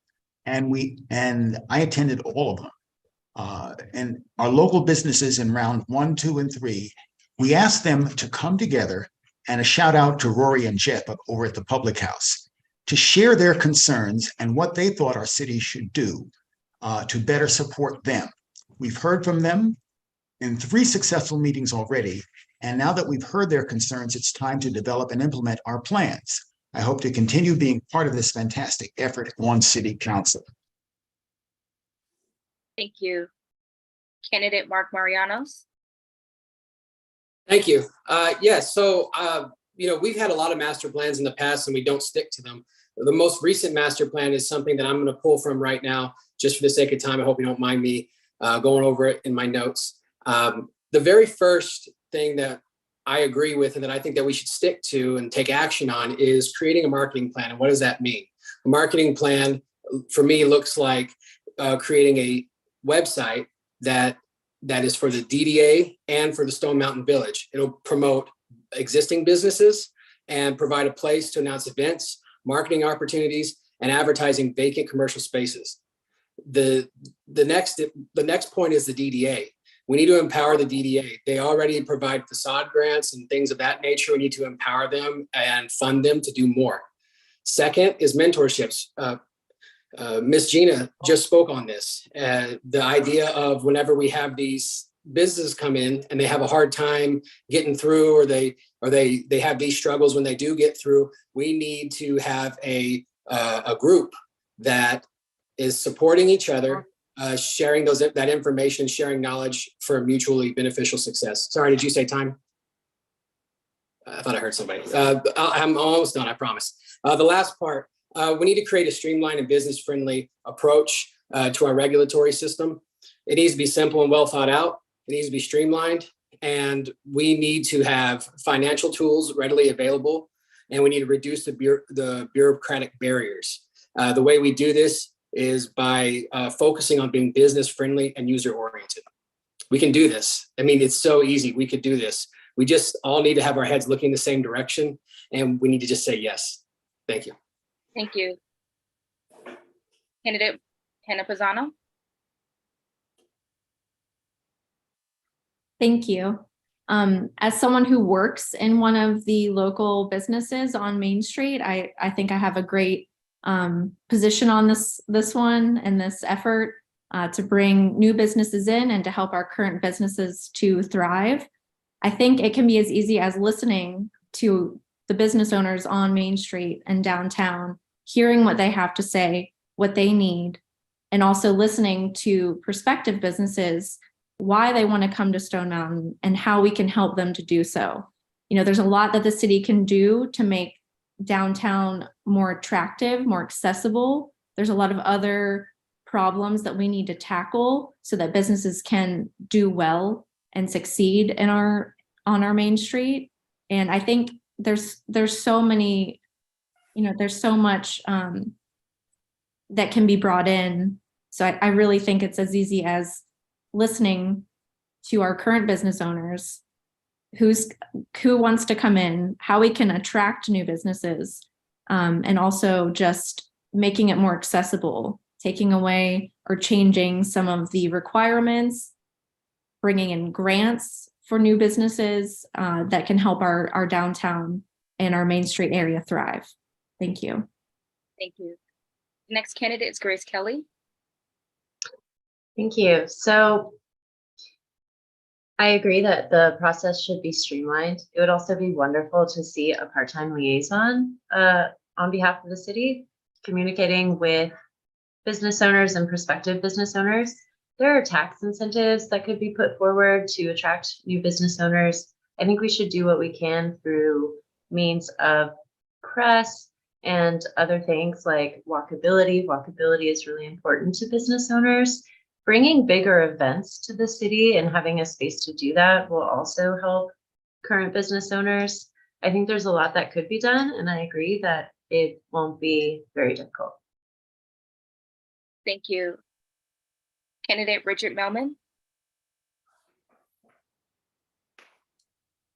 and I attended all of them. And our local businesses in round 1, 2, and 3, we asked them to come together, and a shout out to Rory and Jeff over at the Public House, to share their concerns and what they thought our city should do to better support them. We've heard from them in 3 successful meetings already, and now that we've heard their concerns, it's time to develop and implement our plans. I hope to continue being part of this fantastic effort on City Council. Thank you. Candidate Mark Marianos. Thank you. Yes, so, we've had a lot of master plans in the past and we don't stick to them. The most recent master plan is something that I'm going to pull from right now, just for the sake of time. I hope you don't mind me going over it in my notes. The very first thing that I agree with and that I think that we should stick to and take action on is creating a marketing plan. And what does that mean? A marketing plan for me looks like creating a website that is for the DDA and for the Stone Mountain Village. It'll promote existing businesses and provide a place to announce events, marketing opportunities, and advertising vacant commercial spaces. The next point is the DDA. We need to empower the DDA. They already provide facade grants and things of that nature. We need to empower them and fund them to do more. Second is mentorships. Ms. Gina just spoke on this. The idea of whenever we have these businesses come in and they have a hard time getting through, or they have these struggles when they do get through, we need to have a group that is supporting each other, sharing that information, sharing knowledge for mutually beneficial success. Sorry, did you say time? I thought I heard somebody. I'm almost done, I promise. The last part, we need to create a streamlined and business-friendly approach to our regulatory system. It needs to be simple and well thought out. It needs to be streamlined, and we need to have financial tools readily available, and we need to reduce the bureaucratic barriers. The way we do this is by focusing on being business-friendly and user-oriented. We can do this. I mean, it's so easy. We could do this. We just all need to have our heads looking the same direction, and we need to just say yes. Thank you. Thank you. Candidate Hannah Pisano. Thank you. As someone who works in one of the local businesses on Main Street, I think I have a great position on this one and this effort to bring new businesses in and to help our current businesses to thrive. I think it can be as easy as listening to the business owners on Main Street and downtown, hearing what they have to say, what they need, and also listening to prospective businesses, why they want to come to Stone Mountain and how we can help them to do so. You know, there's a lot that the city can do to make downtown more attractive, more accessible. There's a lot of other problems that we need to tackle so that businesses can do well and succeed on our Main Street. And I think there's so many, there's so much that can be brought in. So I really think it's as easy as listening to our current business owners, who wants to come in, how we can attract new businesses, and also just making it more accessible, taking away or changing some of the requirements, bringing in grants for new businesses that can help our downtown and our Main Street area thrive. Thank you. Thank you. Next candidate is Grace Kelly. Thank you. So I agree that the process should be streamlined. It would also be wonderful to see a part-time liaison on behalf of the city, communicating with business owners and prospective business owners. There are tax incentives that could be put forward to attract new business owners. I think we should do what we can through means of press and other things like walkability. Walkability is really important to business owners. Bringing bigger events to the city and having a space to do that will also help current business owners. I think there's a lot that could be done, and I agree that it won't be very difficult. Thank you. Candidate Richard Melman.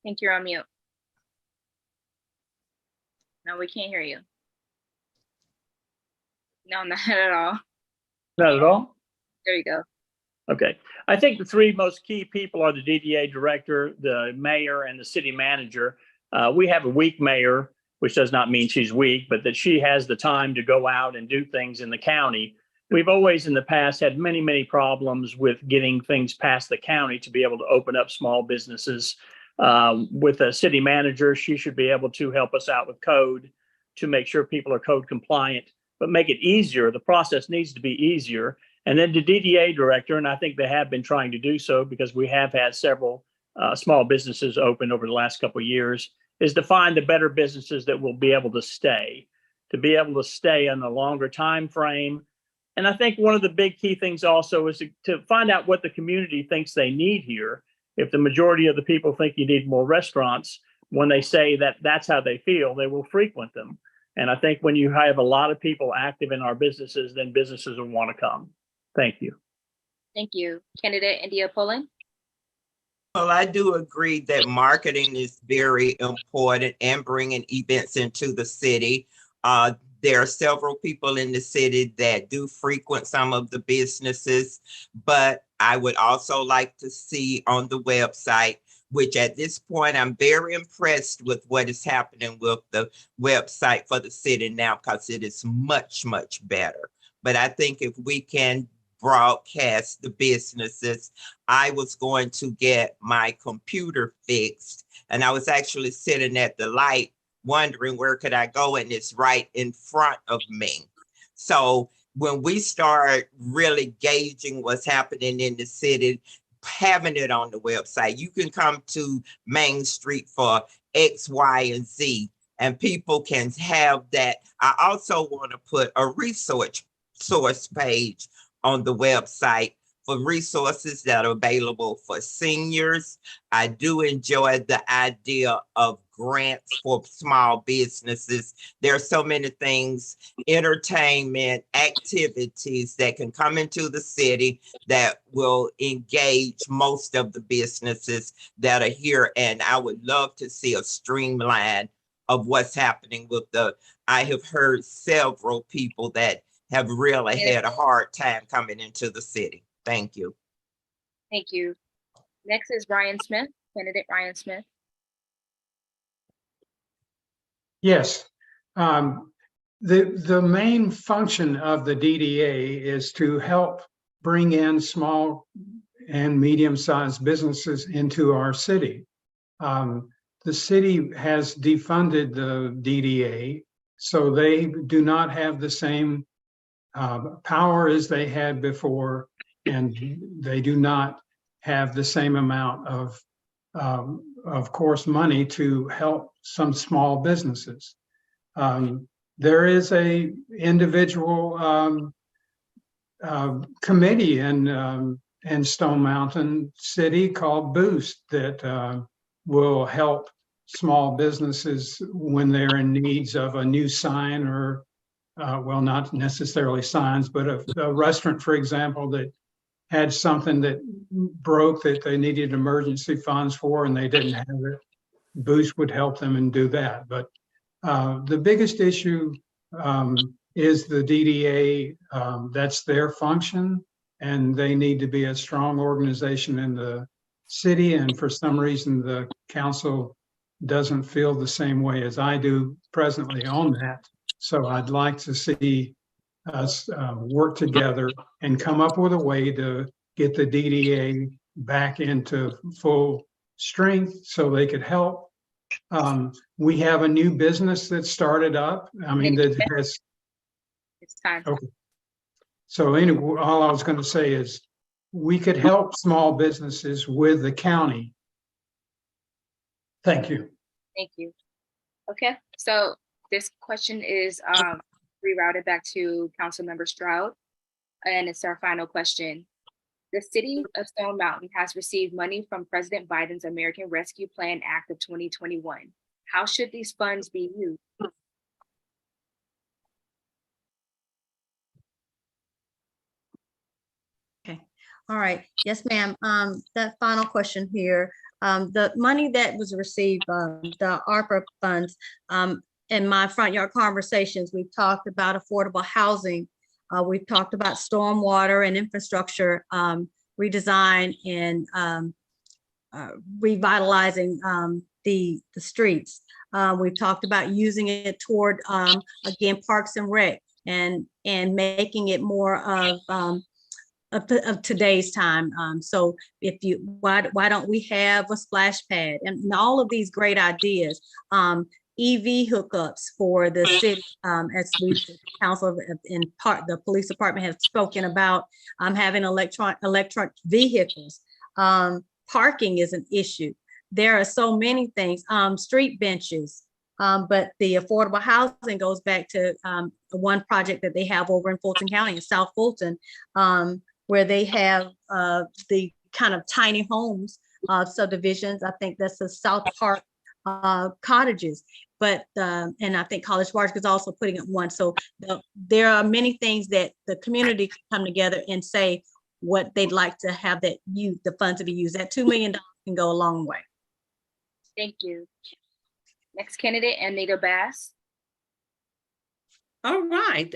think you're on mute. No, we can't hear you. No, not at all. Not at all? There you go. Okay. I think the three most key people are the DDA director, the mayor, and the city manager. We have a weak mayor, which does not mean she's weak, but that she has the time to go out and do things in the county. We've always in the past had many, many problems with getting things past the county to be able to open up small businesses. With a city manager, she should be able to help us out with code to make sure people are code compliant, but make it easier. The process needs to be easier. And then the DDA director, and I think they have been trying to do so because we have had several small businesses open over the last couple of years, is to find the better businesses that will be able to stay on a longer time frame. And I think one of the big key things also is to find out what the community thinks they need here. If the majority of the people think you need more restaurants, when they say that that's how they feel, they will frequent them. And I think when you have a lot of people active in our businesses, then businesses will want to come. Thank you. Thank you. Candidate India Pullen. Well, I do agree that marketing is very important and bringing events into the city. There are several people in the city that do frequent some of the businesses, but I would also like to see on the website, which at this point, I'm very impressed with what is happening with the website for the city now, because it is much, much better. But I think if we can broadcast the businesses, I was going to get my computer fixed, and I was actually sitting at the light wondering where could I go, and it's right in front of me. So when we start really gauging what's happening in the city, having it on the website, you can come to Main Street for X, Y, and Z, and people can have that. I also want to put a resource page on the website for resources that are available for seniors. I do enjoy the idea of grants for small businesses. There are so many things, entertainment, activities that can come into the city that will engage most of the businesses that are here. And I would love to see a streamline of what's happening with I have heard several people that have really had a hard time coming into the city. Thank you. Thank you. Next is Ryan Smith, candidate Ryan Smith. Yes. The main function of the DDA is to help bring in small and medium-sized businesses into our city. The city has defunded the DDA, so they do not have the same power as they had before, and they do not have the same amount of course, money to help some small businesses. There is a individual committee in Stone Mountain City called Boost that will help small businesses when they're in needs of a new sign or well, not necessarily signs, but a restaurant, for example, that had something that broke that they needed emergency funds for and they didn't have it. Boost would help them and do that. But the biggest issue is the DDA. That's their function, and they need to be a strong organization in the city. And for some reason, the council doesn't feel the same way as I do presently on that. So I'd like to see us work together and come up with a way to get the DDA back into full strength so they could help. We have a new business that started up. I mean, that has. It's time. Okay. So anyway, all I was going to say is we could help small businesses with the county. Thank you. Thank you. Okay, so this question is rerouted back to Councilmember Stroud, and it's our final question. The city of Stone Mountain has received money from President Biden's American Rescue Plan Act of 2021. How should these funds be used? Okay. All right. Yes, ma'am. That final question here. The money that was received, the ARPA funds, in my front yard conversations, we've talked about affordable housing. We've talked about stormwater and infrastructure redesign and revitalizing the streets. We've talked about using it toward, again, Parks and Rec and making it more of today's time. So why don't we have a splash pad and all of these great ideas? EV hookups for the city, as we council in part, the police department has spoken about having electric vehicles. Parking is an issue. There are so many things, street benches, but the affordable housing goes back to the one project that they have over in Fulton County in South Fulton, where they have the kind of tiny homes subdivisions. I think that's the South Park cottages, but and I think College Park is also putting it one. So there are many things that the community can come together and say what they'd like to have the funds to be used. That $2 million can go a long way. Thank you. Next candidate, Anita Bass. All right.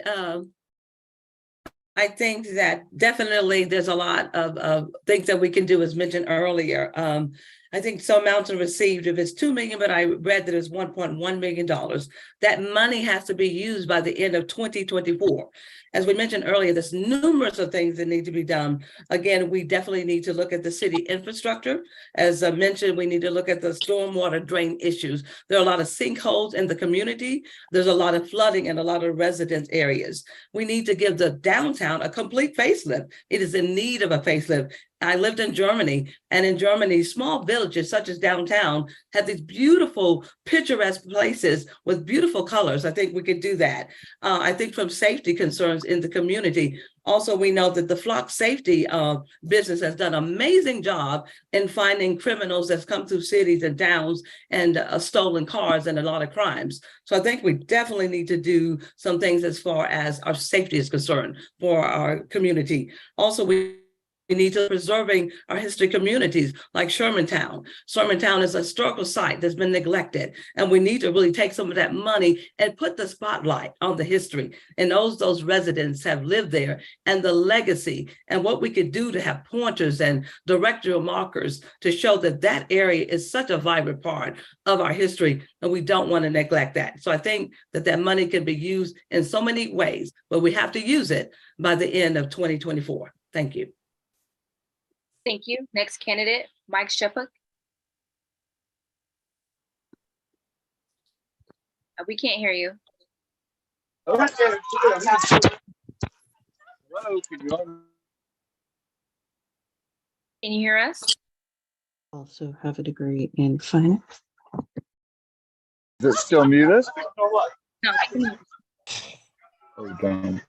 I think that definitely there's a lot of things that we can do, as mentioned earlier. I think Stone Mountain received, if it's $2 million, but I read that it's $1.1 million. That money has to be used by the end of 2024. As we mentioned earlier, there's numerous of things that need to be done. Again, we definitely need to look at the city infrastructure. As I mentioned, we need to look at the stormwater drain issues. There are a lot of sinkholes in the community. There's a lot of flooding in a lot of residence areas. We need to give the downtown a complete facelift. It is in need of a facelift. I lived in Germany, and in Germany, small villages such as downtown have these beautiful, picturesque places with beautiful colors. I think we could do that. I think from safety concerns in the community. Also, we know that the flock safety business has done an amazing job in finding criminals that's come through cities and towns and stolen cars and a lot of crimes. So I think we definitely need to do some things as far as our safety is concerned for our community. Also, we need to preserving our history communities like Shermantown. Shermantown is a historical site that's been neglected, and we need to really take some of that money and put the spotlight on the history. And those residents have lived there, and the legacy, and what we could do to have pointers and directorial markers to show that that area is such a vibrant part of our history, and we don't want to neglect that. So I think that that money can be used in so many ways, but we have to use it by the end of 2024. Thank you. Thank you. Next candidate, Mike Shepard. We can't hear you. Hello, Can you hear us? Also have a degree in finance. Is it still muted? No, I can hear you. Oh, damn.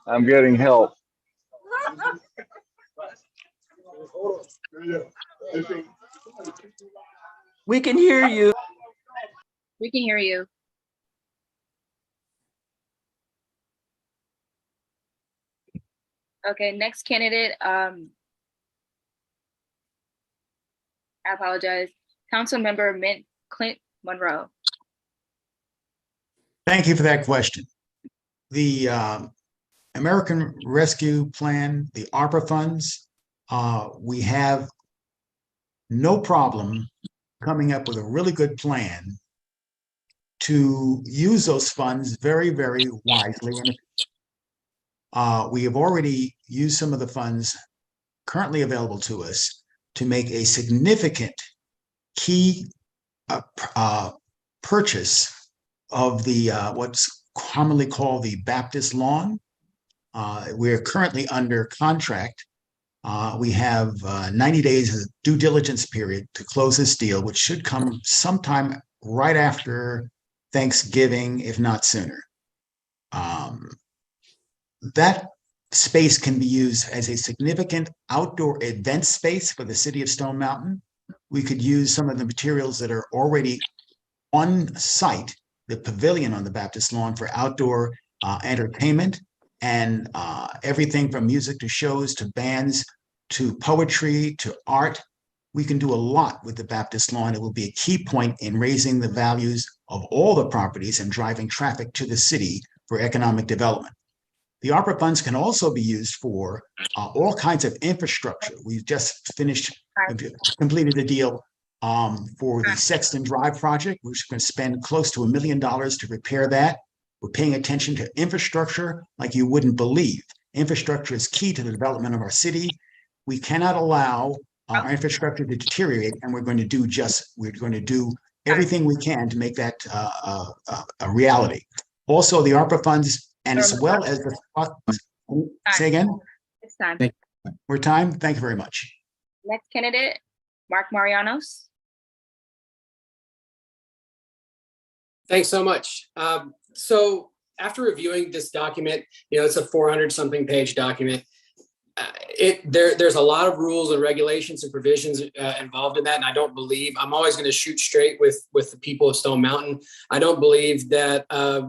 I'm getting help. We can hear you. We can hear you. Okay, next candidate, I apologize. Council member Mint Clint Monroe. Thank you for that question. The American Rescue Plan, the ARPA funds, we have no problem coming up with a really good plan to use those funds very, very wisely. And we have already used some of the funds currently available to us to make a significant key purchase of the what's commonly called the Baptist lawn. We're currently under contract. We have 90 days of due diligence period to close this deal, which should come sometime right after Thanksgiving, if not sooner. That space can be used as a significant outdoor event space for the city of Stone Mountain. We could use some of the materials that are already on site, the pavilion on the Baptist lawn, for outdoor entertainment and everything from music to shows to bands to poetry to art. We can do a lot with the Baptist Lawn. It will be a key point in raising the values of all the properties and driving traffic to the city for economic development. The ARPA funds can also be used for all kinds of infrastructure. We've just completed a deal for the Sexton Drive project. We're going to spend close to $1 million to repair that. We're paying attention to infrastructure like you wouldn't believe. Infrastructure is key to the development of our city. We cannot allow our infrastructure to deteriorate, and we're going to do everything we can to make that a reality. Also, the ARPA funds, and as well as the say again. It's time. We're time. Thank you very much. Next candidate, Mark Marianos. Thanks so much. So after reviewing this document, it's a 400-something page document. There's a lot of rules and regulations and provisions involved in that, and I don't believe, I'm always going to shoot straight with the people of Stone Mountain. I don't believe that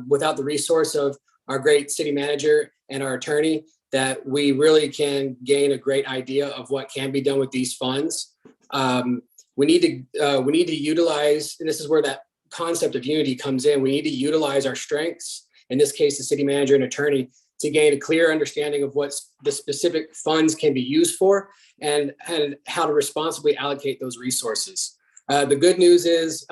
without the resource of our great city manager and our attorney, that we really can gain a great idea of what can be done with these funds. We need to utilize, and this is where that concept of unity comes in. We need to utilize our strengths, in this case, the city manager and attorney, to gain a clear understanding of what the specific funds can be used for and how to responsibly allocate those resources. The good news is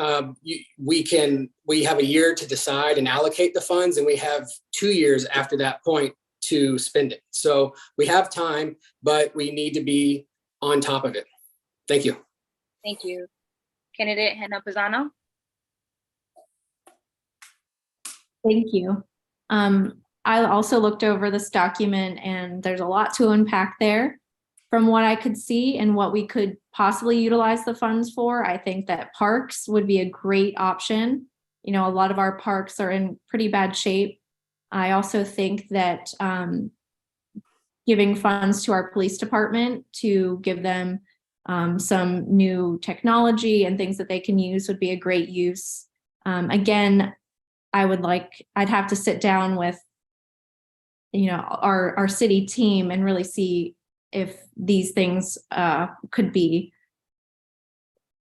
we have a year to decide and allocate the funds, and we have 2 years after that point to spend it. So we have time, but we need to be on top of it. Thank you. Thank you. Candidate Hannah Pisano. Thank you. I also looked over this document, and there's a lot to unpack there. From what I could see and what we could possibly utilize the funds for, I think that parks would be a great option. A lot of our parks are in pretty bad shape. I also think that giving funds to our police department to give them some new technology and things that they can use would be a great use. Again, I'd have to sit down with our city team and really see if these things could be,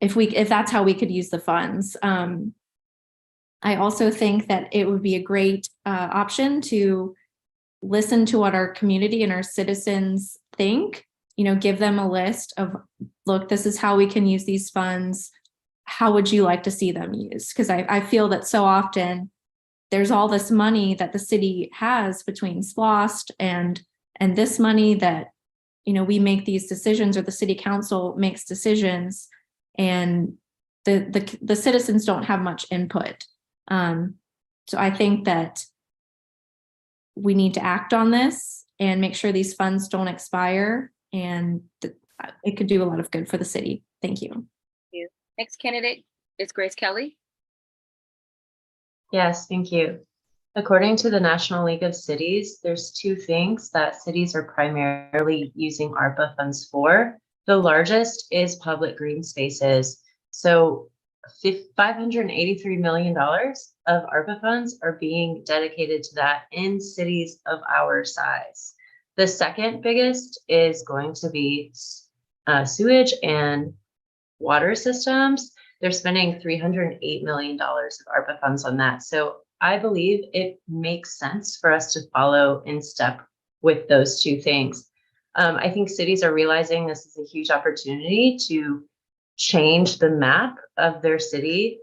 if that's how we could use the funds. I also think that it would be a great option to listen to what our community and our citizens think, give them a list of, look, this is how we can use these funds. How would you like to see them used? Because I feel that so often there's all this money that the city has between SPLOST and this money that, we make these decisions, or the city council makes decisions, and the citizens don't have much input. So I think that we need to act on this and make sure these funds don't expire, and it could do a lot of good for the city. Thank you. Thank you. Next candidate is Grace Kelly. Yes, thank you. According to the National League of Cities, there's 2 things that cities are primarily using ARPA funds for. The largest is public green spaces. So $583 million of ARPA funds are being dedicated to that in cities of our size. The second biggest is going to be sewage and water systems. They're spending $308 million of ARPA funds on that. So I believe it makes sense for us to follow in step with those 2 things. I think cities are realizing this is a huge opportunity to change the map of their city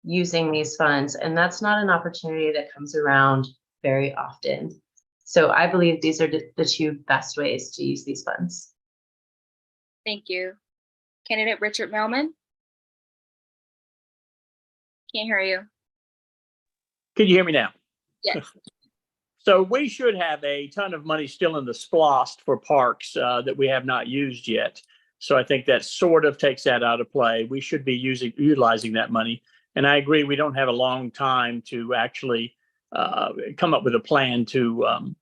using these funds. And that's not an opportunity that comes around very often. So I believe these are the 2 best ways to use these funds. Thank you. Candidate Richard Melman. Can't hear you. Can you hear me now? Yes. So we should have a ton of money still in the SPLOST for parks that we have not used yet. So I think that sort of takes that out of play. We should be utilizing that money. And I agree, we don't have a long time to actually come up with a plan to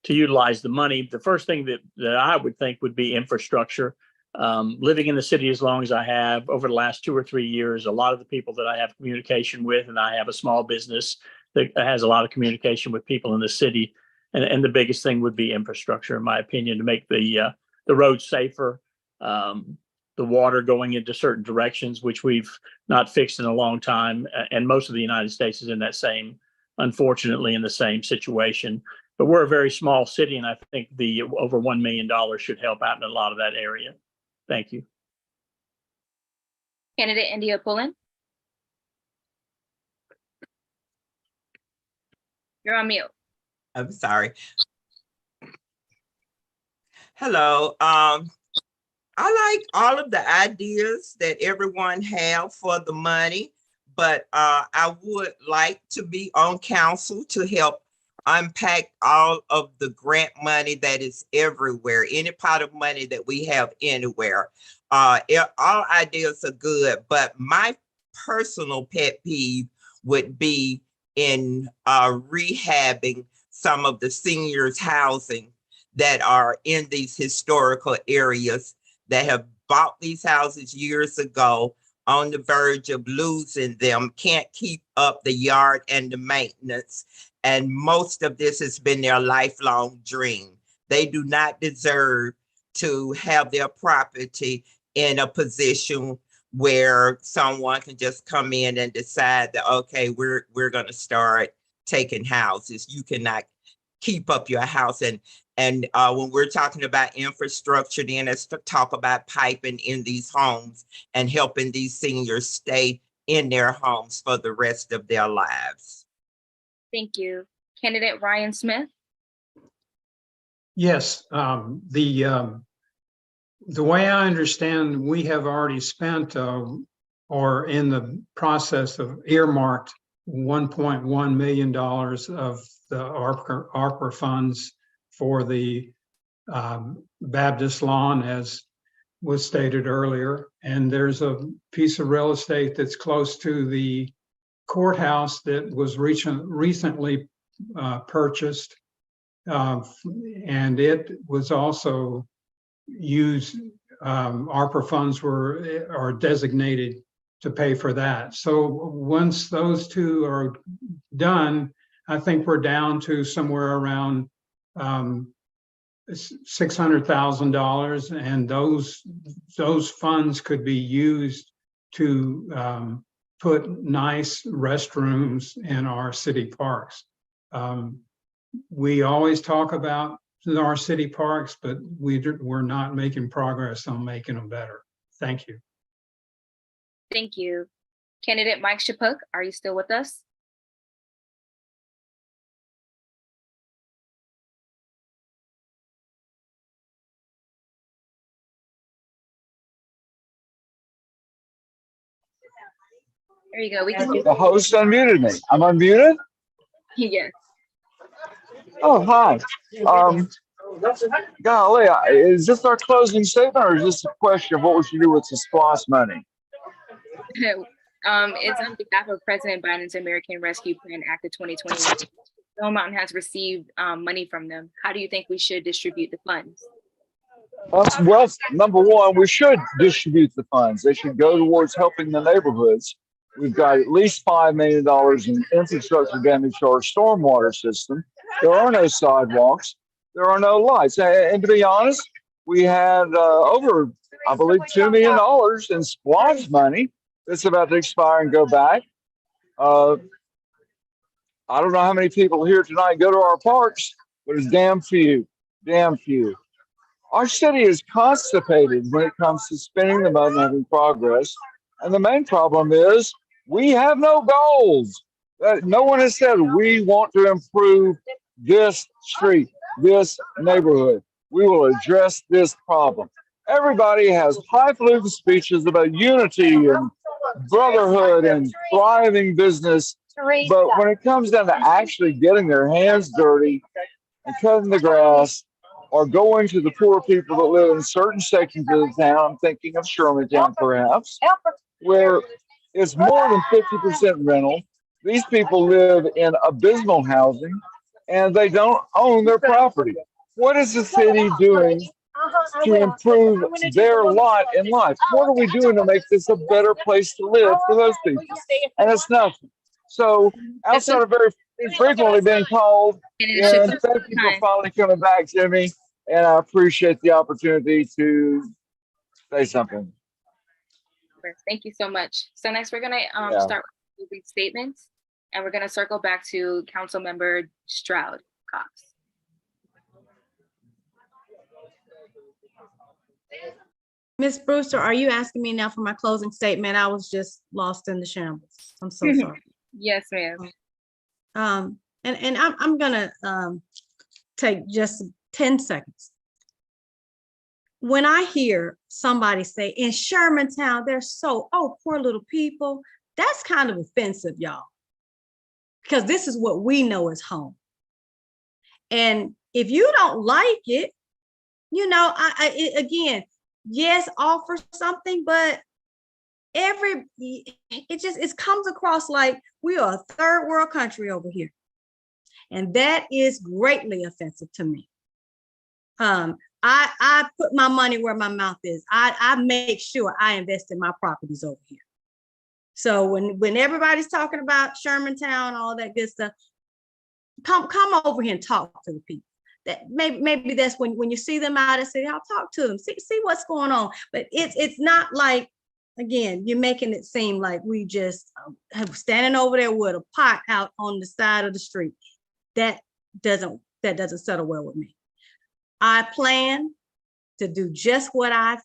utilize the money. The first thing that I would think would be infrastructure. Living in the city as long as I have, over the last 2 or 3 years, a lot of the people that I have communication with, and I have a small business that has a lot of communication with people in the city, And the biggest thing would be infrastructure, in my opinion, to make the roads safer, the water going into certain directions, which we've not fixed in a long time. And most of the United States is in that same, unfortunately, in the same situation. But we're a very small city, and I think the over $1 million should help out in a lot of that area. Thank you. Candidate India Pullen. You're on mute. I'm sorry. Hello. I like all of the ideas that everyone have for the money, but I would like to be on council to help unpack all of the grant money that is everywhere, any pot of money that we have anywhere. All ideas are good, but my personal pet peeve would be in rehabbing some of the seniors' housing that are in these historical areas that have bought these houses years ago, on the verge of losing them, can't keep up the yard and the maintenance. And most of this has been their lifelong dream. They do not deserve to have their property in a position where someone can just come in and decide that, okay, we're going to start taking houses. You cannot keep up your house. And when we're talking about infrastructure, then let's talk about piping in these homes and helping these seniors stay in their homes for the rest of their lives. Thank you. Candidate Ryan Smith. Yes, the way I understand, we have already spent or in the process of earmarked $1.1 million of the ARPA funds for the Baptist lawn, as was stated earlier. And there's a piece of real estate that's close to the courthouse that was recently purchased. And it was also used, ARPA funds are designated to pay for that. So once those two are done, I think we're down to somewhere around $600,000, and those funds could be used to put nice restrooms in our city parks. We always talk about our city parks, but we're not making progress on making them better. Thank you. Thank you. Candidate Mike Chapuk, are you still with us? There you go. We can. The host unmuted me. I'm unmuted? Yes. Oh, hi. Golly, is this our closing statement, or is this a question of what we should do with the SPOS money? It's on behalf of President Biden's American Rescue Plan Act of 2021. Stone Mountain has received money from them. How do you think we should distribute the funds? Well, number one, we should distribute the funds. They should go towards helping the neighborhoods. We've got at least $5 million in infrastructure damage to our stormwater system. There are no sidewalks. There are no lights. And to be honest, we had over, I believe, $2 million in SPOS money that's about to expire and go back. I don't know how many people here tonight go to our parks, but it's damn few, damn few. Our city is constipated when it comes to spending the money and having progress. And the main problem is we have no goals. No one has said we want to improve this street, this neighborhood. We will address this problem. Everybody has highfalutin speeches about unity and brotherhood and thriving business. But when it comes down to actually getting their hands dirty and cutting the grass, or going to the poor people that live in certain sections of the town, I'm thinking of Shermantown perhaps, where it's more than 50% rental. These people live in abysmal housing and they don't own their property. What is the city doing to improve their lot in life? What are we doing to make this a better place to live for those people? And it's nothing. So outside of very It's frequently been called. And thank you for finally coming back to me. And I appreciate the opportunity to say something. Thank you so much. So next we're gonna Yeah. start with these statements, and we're gonna circle back to Council Member Stroud Cox. Ms. Brewster, are you asking me now for my closing statement? I was just lost in the shambles. I'm so sorry. Yes, ma'am. And I'm gonna take just 10 seconds. When I hear somebody say in Shermantown, they're so, oh, poor little people, that's kind of offensive, y'all. Because this is what we know as home. And if you don't like it, you know, again, yes, offer something, but it comes across like we are a third world country over here. And that is greatly offensive to me. I put my money where my mouth is. I make sure I invest in my properties over here. So when everybody's talking about Shermantown, all that good stuff, come over here and talk to the people. That maybe that's when you see them out and say, I'll talk to them, see what's going on. But it's not like, again, you're making it seem like we just have standing over there with a pot out on the side of the street. That doesn't settle well with me. I plan to do just what I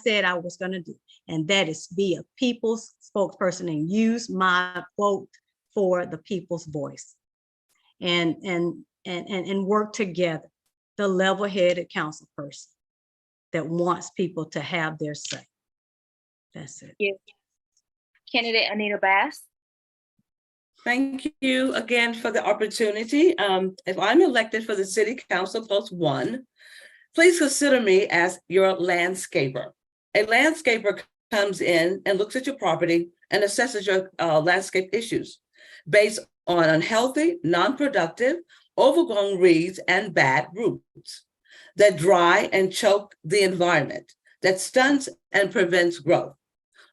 said I was going to do, and that is be a people's spokesperson and use my vote for the people's voice, and work together, the level-headed council person that wants people to have their say. That's it. Yeah. Candidate Anita Bass. Thank you again for the opportunity. If I'm elected for the City Council Post 1, please consider me as your landscaper. A landscaper comes in and looks at your property and assesses your landscape issues based on unhealthy, non-productive, overgrown reeds and bad roots that dry and choke the environment, that stunts and prevents growth.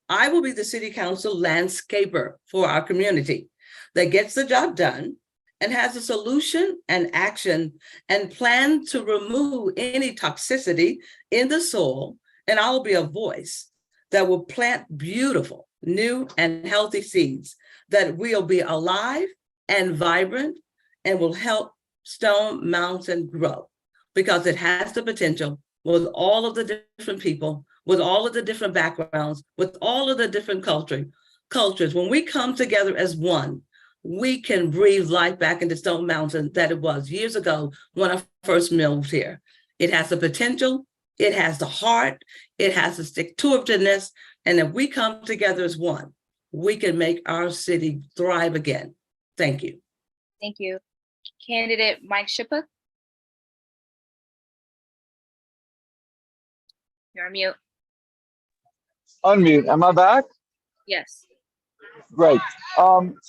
I will be the City Council landscaper for our community that gets the job done and has a solution and action and plan to remove any toxicity in the soil. And I will be a voice that will plant beautiful, new and healthy seeds that will be alive and vibrant and will help Stone Mountain grow, because it has the potential with all of the different people, with all of the different backgrounds, with all of the different cultures. When we come together as one, we can breathe life back into Stone Mountain that it was years ago when I first moved here. It has the potential, it has the heart, it has the stick-to-itiveness, and if we come together as one, we can make our city thrive again. Thank you. Thank you. Candidate Mike Shippa. You're on mute. Unmute. Am I back? Yes. Great.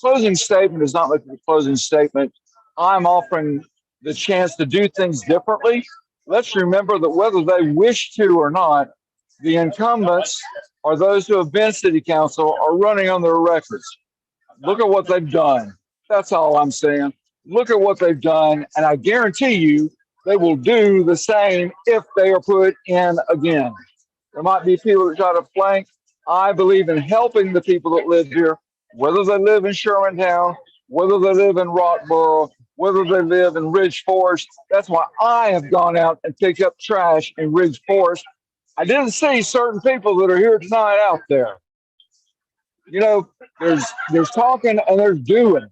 Closing statement is not like a closing statement. I'm offering the chance to do things differently. Let's remember that whether they wish to or not, the incumbents or those who have been city council are running on their records. Look at what they've done. That's all I'm saying. Look at what they've done, and I guarantee you they will do the same if they are put in again. There might be people that try to flank. I believe in helping the people that live here, whether they live in Shermantown, whether they live in Rockboro, whether they live in Ridge Forest. That's why I have gone out and picked up trash in Ridge Forest. I didn't see certain people that are here tonight out there. You know, there's talking and there's doing.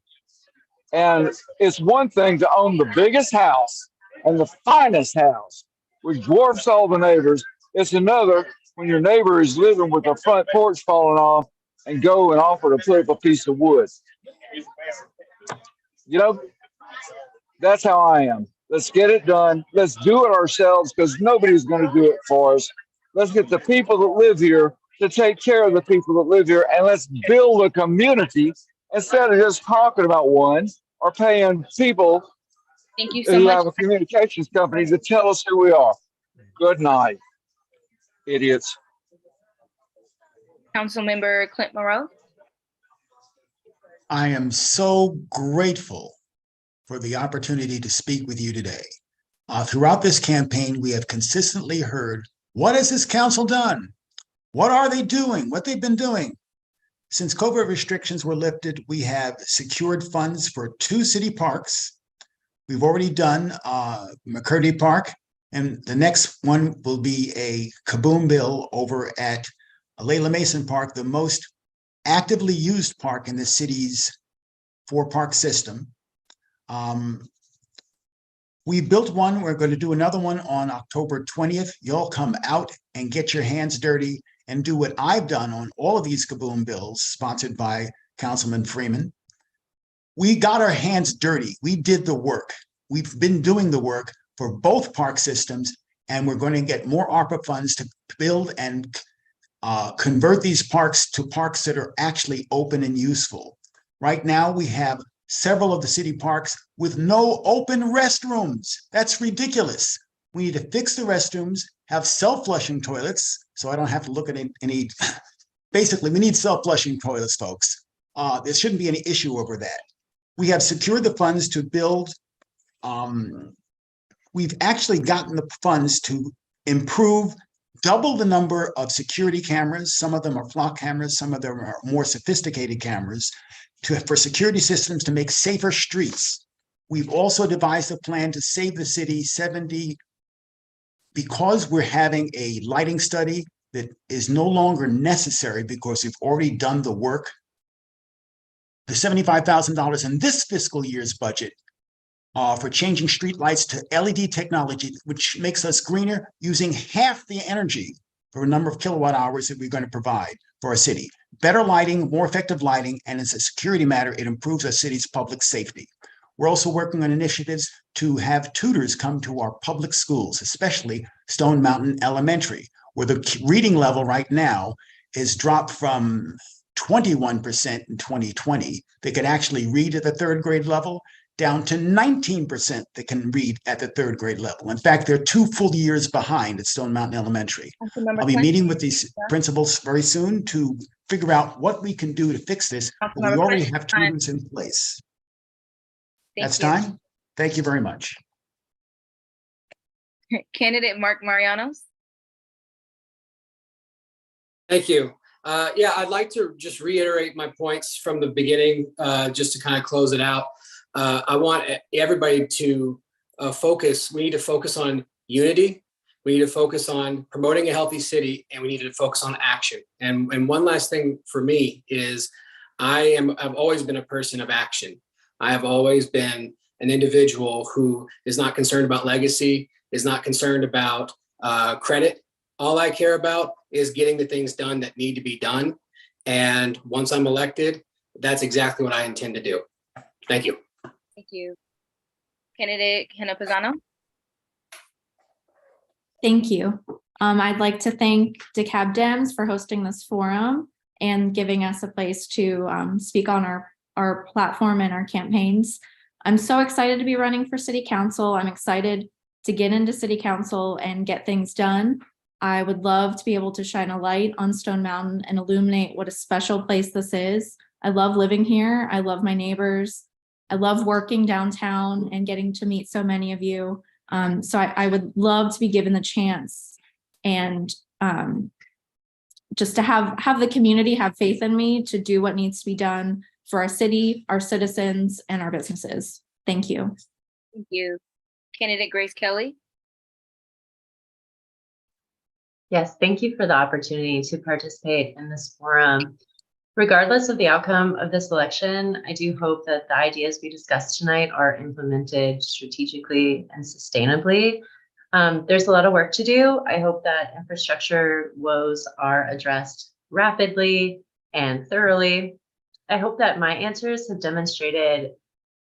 And it's one thing to own the biggest house and the finest house, which dwarfs all the neighbors. It's another when your neighbor is living with the front porch falling off and go and offer to put up a piece of wood. You know, that's how I am. Let's get it done. Let's do it ourselves, because nobody's going to do it for us. Let's get the people that live here to take care of the people that live here, and let's build a community instead of just talking about one or paying people Thank you so who much. have a communications company to tell us who we are. Good night, idiots. Councilmember Clint Moreau. I am so grateful for the opportunity to speak with you today. Throughout this campaign, we have consistently heard, what has this council done? What are they doing? What they've been doing? Since COVID restrictions were lifted, we have secured funds for 2 city parks. We've already done McCurdy Park, and the next one will be a kaboom bill over at Layla Mason Park, the most actively used park in the city's 4-park system. We built one. We're going to do another one on October 20th. You'll come out and get your hands dirty and do what I've done on all of these kaboom bills sponsored by Councilman Freeman. We got our hands dirty. We did the work. We've been doing the work for both park systems, and we're going to get more ARPA funds to build and convert these parks to parks that are actually open and useful. Right now, we have several of the city parks with no open restrooms. That's ridiculous. We need to fix the restrooms, have self-flushing toilets, so I don't have to look at any. Basically, we need self-flushing toilets, folks. There shouldn't be any issue over that. We have secured the funds to build. We've actually gotten the funds to improve, double the number of security cameras. Some of them are flock cameras, some of them are more sophisticated cameras for security systems to make safer streets. We've also devised a plan to save the city 70, because we're having a lighting study that is no longer necessary because we've already done the work. The $75,000 in this fiscal year's budget for changing street lights to LED technology, which makes us greener, using half the energy for a number of kilowatt hours that we're going to provide for our city. Better lighting, more effective lighting, and as a security matter, it improves our city's public safety. We're also working on initiatives to have tutors come to our public schools, especially Stone Mountain Elementary, where the reading level right now is dropped from 21% in 2020 that could actually read at the 3rd grade level, down to 19% that can read at the 3rd grade level. In fact, they're 2 full years behind at Stone Mountain Elementary. I'll be meeting with these principals very soon to figure out what we can do to fix this. But we already have tutors in place. That's time. Thank you very much. Candidate Mark Marianos. Thank you. Yeah, I'd like to just reiterate my points from the beginning, just to kind of close it out. I want everybody to focus. We need to focus on unity. We need to focus on promoting a healthy city, and we need to focus on action. And one last thing for me is I've always been a person of action. I have always been an individual who is not concerned about legacy, is not concerned about credit. All I care about is getting the things done that need to be done. And once I'm elected, that's exactly what I intend to do. Thank you. Thank you. Candidate Hannah Pisano. Thank you. I'd like to thank DeKalb Dems for hosting this forum and giving us a place to speak on our platform and our campaigns. I'm so excited to be running for city council. I'm excited to get into city council and get things done. I would love to be able to shine a light on Stone Mountain and illuminate what a special place this is. I love living here. I love my neighbors. I love working downtown and getting to meet so many of you. So I would love to be given the chance and just to have the community have faith in me to do what needs to be done for our city, our citizens, and our businesses. Thank you. Thank you. Candidate Grace Kelly. Yes, thank you for the opportunity to participate in this forum. Regardless of the outcome of this election, I do hope that the ideas we discussed tonight are implemented strategically and sustainably. There's a lot of work to do. I hope that infrastructure woes are addressed rapidly and thoroughly. I hope that my answers have demonstrated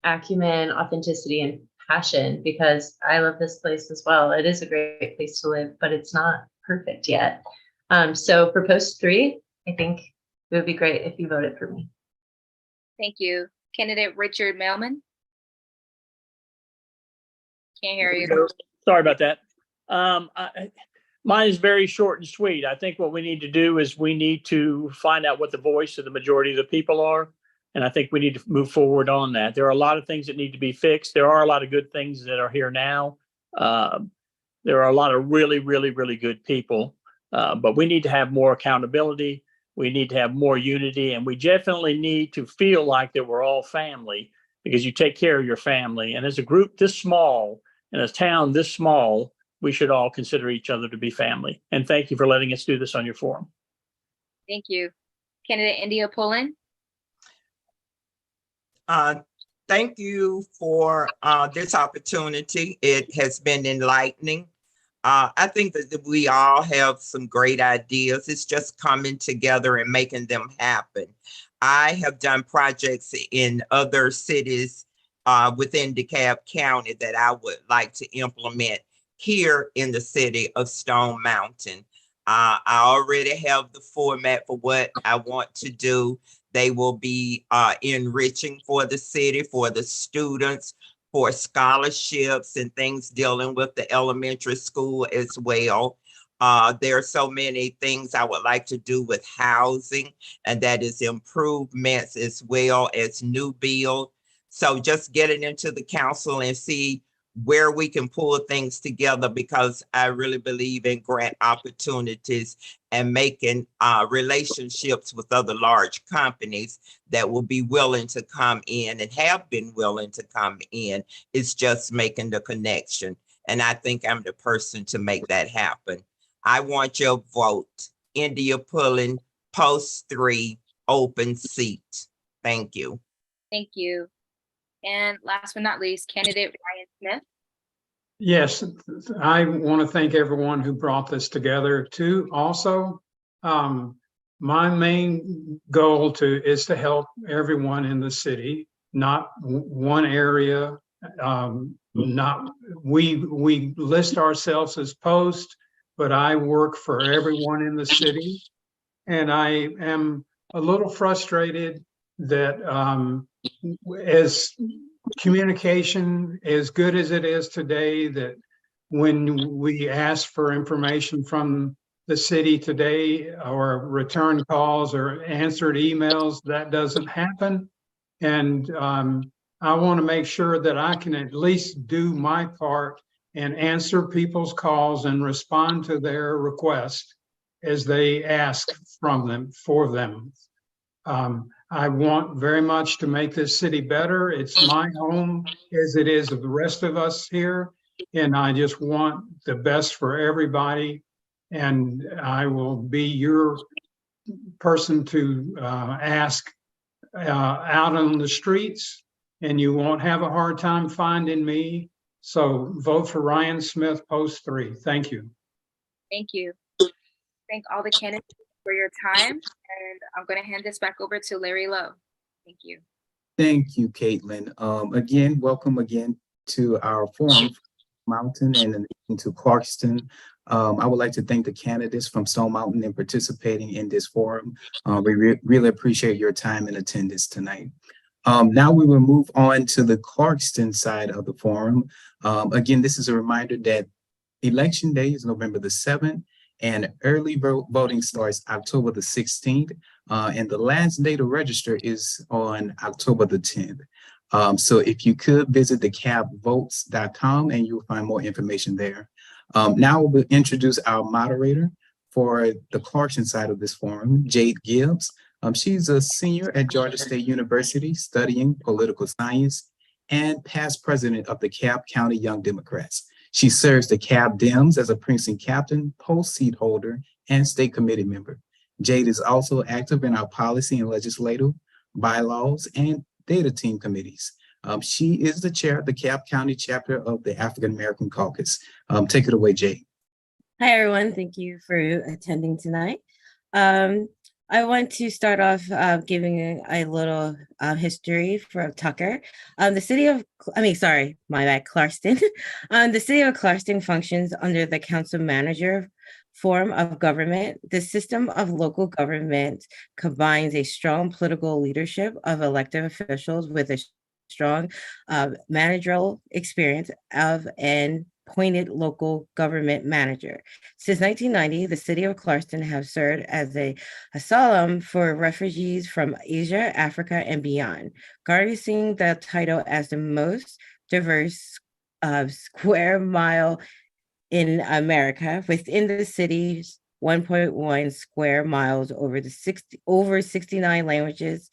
acumen, authenticity, and passion, because I love this place as well. It is a great place to live, but it's not perfect yet. So for post 3, I think it would be great if you voted for me. Thank you. Candidate Richard Mailman. Can't hear you. Sorry about that. Mine is very short and sweet. I think what we need to do is we need to find out what the voice of the majority of the people are. And I think we need to move forward on that. There are a lot of things that need to be fixed. There are a lot of good things that are here now. There are a lot of really, really, really good people, but we need to have more accountability. We need to have more unity, and we definitely need to feel like that we're all family, because you take care of your family. And as a group this small, in a town this small, we should all consider each other to be family. And thank you for letting us do this on your forum. Thank you. Candidate India Pullen. Thank you for this opportunity. It has been enlightening. I think that we all have some great ideas. It's just coming together and making them happen. I have done projects in other cities within DeKalb County that I would like to implement here in the city of Stone Mountain. I already have the format for what I want to do. They will be enriching for the city, for the students, for scholarships and things dealing with the elementary school as well. There are so many things I would like to do with housing, and that is improvements as well as new build. So just getting into the council and see where we can pull things together, because I really believe in grant opportunities and making relationships with other large companies that will be willing to come in and have been willing to come in. It's just making the connection. And I think I'm the person to make that happen. I want your vote. India Pullen, post 3, open seat. Thank you. Thank you. And last but not least, candidate Ryan Smith. Yes, I want to thank everyone who brought this together too. Also, my main goal is to help everyone in the city, not one area. We list ourselves as post, but I work for everyone in the city, and I am a little frustrated that as communication, as good as it is today, that when we ask for information from the city today, or return calls or answered emails, that doesn't happen. And I want to make sure that I can at least do my part and answer people's calls and respond to their requests as they ask for them. I want very much to make this city better. It's my home as it is of the rest of us here. And I just want the best for everybody. And I will be your person to ask out on the streets, and you won't have a hard time finding me. So vote for Ryan Smith, post 3. Thank you. Thank you. Thank all the candidates for your time. And I'm going to hand this back over to Larry Lowe. Thank you. Thank you, Caitlin. Again, welcome again to our forum, Mountain, and to Clarkston. I would like to thank the candidates from Stone Mountain in participating in this forum. We really appreciate your time and attendance tonight. Now we will move on to the Clarkston side of the forum. Again, this is a reminder that Election Day is November the 7th, and early voting starts October the 16th, and the last day to register is on October the 10th. So if you could visit decabvotes.com, and you'll find more information there. Now we'll introduce our moderator for the Clarkston side of this forum, Jade Gibbs. She's a senior at Georgia State University studying political science and past president of the DeKalb County Young Democrats. She serves the DeKalb Dems as a precinct captain, post seat holder, and state committee member. Jade is also active in our policy and legislative, bylaws, and data team committees. She is the chair of the DeKalb County chapter of the African American Caucus. Take it away, Jade. Hi, everyone. Thank you for attending tonight. I want to start off giving a little history for Tucker. Clarkston. The city of Clarkston functions under the council manager form of government. The system of local government combines a strong political leadership of elected officials with a strong managerial experience of an appointed local government manager. Since 1990, the city of Clarkston has served as a asylum for refugees from Asia, Africa, and beyond, garnering the title as the most diverse square mile in America. Within the city's 1.1 square miles over 69 languages.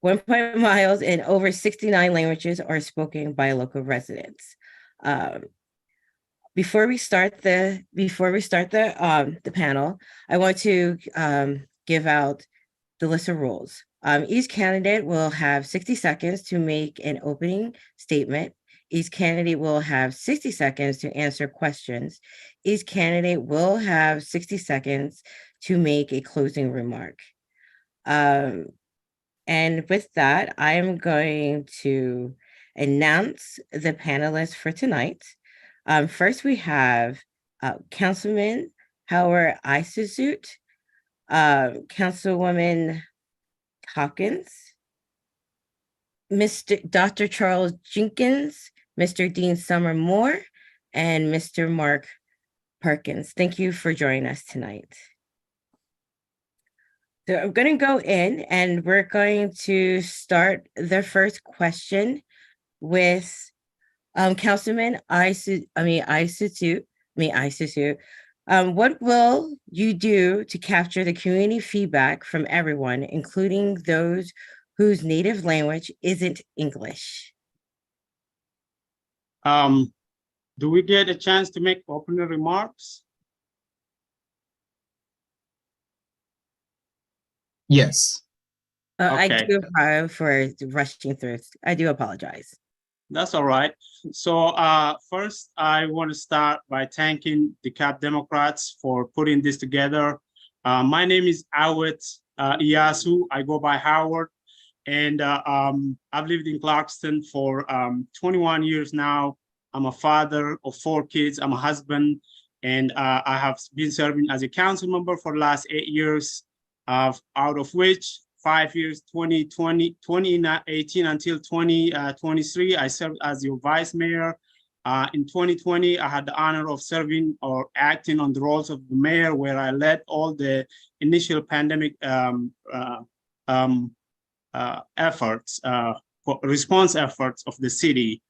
1 miles and over 69 languages are spoken by local residents. Before we start the panel, I want to give out the list of rules. Each candidate will have 60 seconds to make an opening statement. Each candidate will have 60 seconds to answer questions. Each candidate will have 60 seconds to make a closing remark. And with that, I am going to announce the panelists for tonight. First, we have Councilman Howard Isisute, Councilwoman Hawkins, Dr. Charles Jenkins, Mr. Dean Summer Moore, and Mr. Mark Perkins. Thank you for joining us tonight. So I'm going to go in and we're going to start the first question with Councilman Isisute. What will you do to capture the community feedback from everyone, including those whose native language isn't English? Do we get a chance to make opening remarks? Yes. I Okay. do apologize for rushing through. I do apologize. That's all right. So first, I want to start by thanking the CAP Democrats for putting this together. My name is Awet Iyasu. I go by Howard, and I've lived in Clarkston for 21 years now. I'm a father of 4 kids. I'm a husband, and I have been serving as a council member for the last 8 years, out of which 5 years, 2018 until 2023, I served as your vice mayor. In 2020, I had the honor of serving or acting on the roles of the mayor, where I led all the initial pandemic response efforts of the city.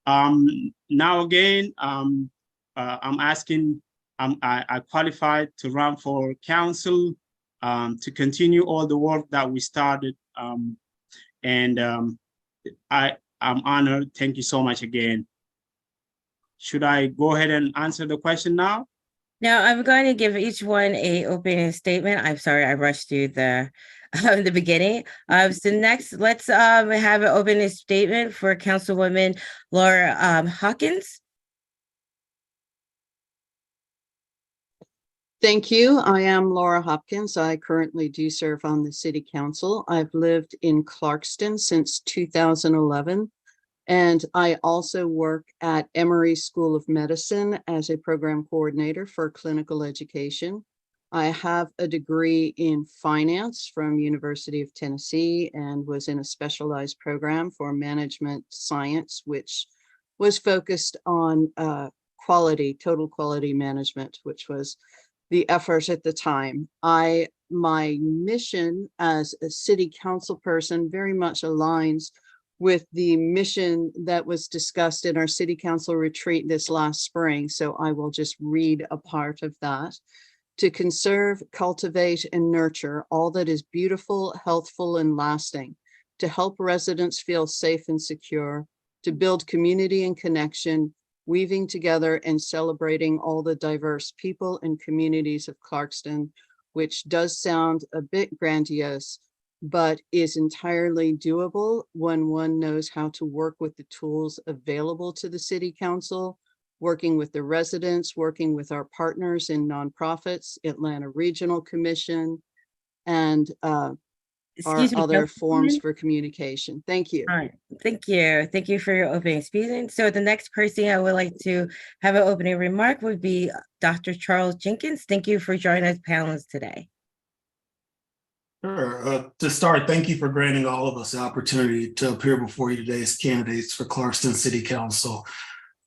Now again, I'm asking, I qualified to run for council to continue all the work that we started. I'm honored. Thank you so much again. Should I go ahead and answer the question now? Now I'm going to give each one a opening statement. I'm sorry, I rushed through the beginning. So next, let's have an opening statement for Councilwoman Laura Hawkins. Thank you. I am Laura Hopkins. I currently do serve on the City Council. I've lived in Clarkston since 2011, and I also work at Emory School of Medicine as a program coordinator for clinical education. I have a degree in finance from University of Tennessee and was in a specialized program for management science, which was focused on total quality management, which was the effort at the time. My mission as a city council person very much aligns with the mission that was discussed in our city council retreat this last spring. So I will just read a part of that. To conserve, cultivate, and nurture all that is beautiful, healthful, and lasting, to help residents feel safe and secure, to build community and connection, weaving together and celebrating all the diverse people and communities of Clarkston, which does sound a bit grandiose, but is entirely doable when one knows how to work with the tools available to the City Council, working with the residents, working with our partners in nonprofits, Atlanta Regional Commission, and our other forms for communication. Thank you. All right, thank you. Thank you for your opening statement. So the next person I would like to have an opening remark would be Dr. Charles Jenkins. Thank you for joining us panelists today. Sure. To start, thank you for granting all of us the opportunity to appear before you today as candidates for Clarkston City Council.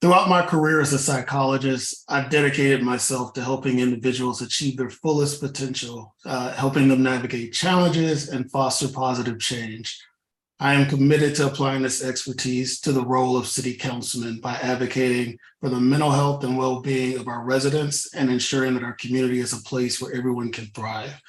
Throughout my career as a psychologist, I've dedicated myself to helping individuals achieve their fullest potential, helping them navigate challenges and foster positive change. I am committed to applying this expertise to the role of city councilman by advocating for the mental health and well-being of our residents and ensuring that our community is a place where everyone can thrive.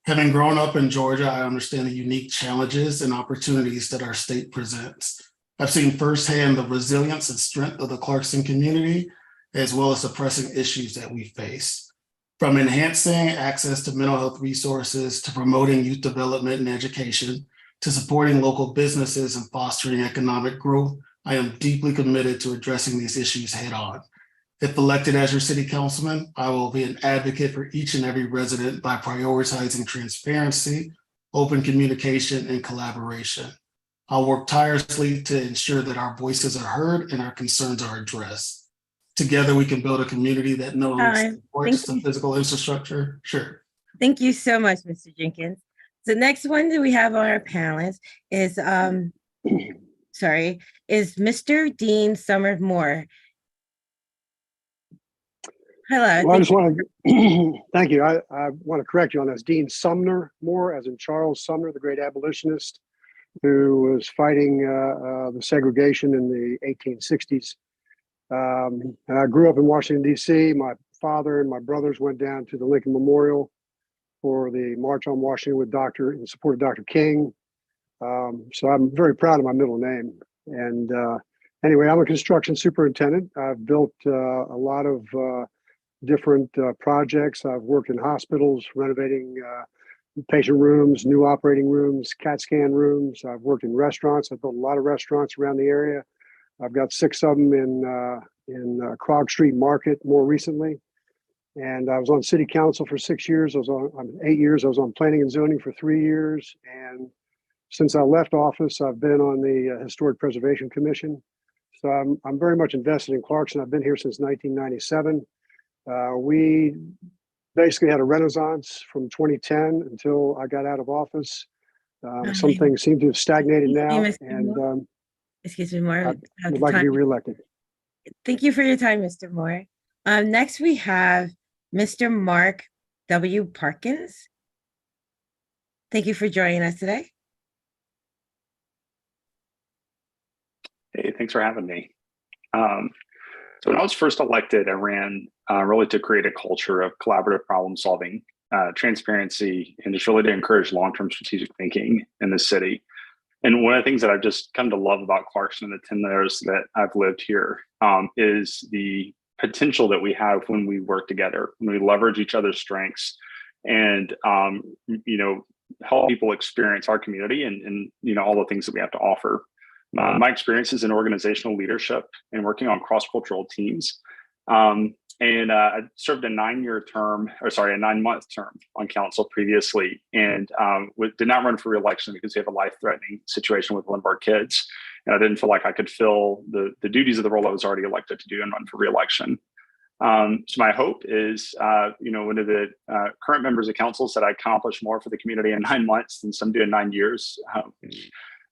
Having grown up in Georgia, I understand the unique challenges and opportunities that our state presents. I've seen firsthand the resilience and strength of the Clarkston community, as well as the pressing issues that we face. From enhancing access to mental health resources, to promoting youth development and education, to supporting local businesses and fostering economic growth, I am deeply committed to addressing these issues head on. If elected as your city councilman, I will be an advocate for each and every resident by prioritizing transparency, open communication, and collaboration. I'll work tirelessly to ensure that our voices are heard and our concerns are addressed. Together, we can build a community that not only supports the physical infrastructure. Sure. Thank you so much, Mr. Jenkins. The next one that we have on our panelists is, is Mr. Dean Summer Moore. Hello. Well, I just want to, thank you. I want to correct you on this. Dean Sumner Moore, as in Charles Sumner, the great abolitionist who was fighting the segregation in the 1860s. I grew up in Washington, D.C. My father and my brothers went down to the Lincoln Memorial for the March on Washington in support of Dr. King. So I'm very proud of my middle name. And anyway, I'm a construction superintendent. I've built a lot of different projects. I've worked in hospitals, renovating patient rooms, new operating rooms, CAT scan rooms. I've worked in restaurants. I've built a lot of restaurants around the area. I've got 6 of them in Krog Street Market more recently. And I was on city council for 6 years. I was on 8 years. I was on planning and zoning for 3 years. And since I left office, I've been on the Historic Preservation Commission. So I'm very much invested in Clarkston. I've been here since 1997. We basically had a renaissance from 2010 until I got out of office. Some things seem to have stagnated now, and excuse me, Moore. I would like to be reelected. Thank you for your time, Mr. Moore. Next, we have Mr. Mark W. Parkins. Thank you for joining us today. Hey, thanks for having me. So when I was first elected, I ran really to create a culture of collaborative problem solving, transparency, and just really to encourage long-term strategic thinking in the city. And one of the things that I've just come to love about Clarkston in the 10 years that I've lived here is the potential that we have when we work together, when we leverage each other's strengths and, help people experience our community and all the things that we have to offer. My experience is in organizational leadership and working on cross-cultural teams. I served a 9-month term on council previously, and did not run for re-election because we have a life-threatening situation with one of our kids. And I didn't feel like I could fill the duties of the role I was already elected to do and run for re-election. So my hope is, one of the current members of council said I accomplished more for the community in 9 months than some do in 9 years.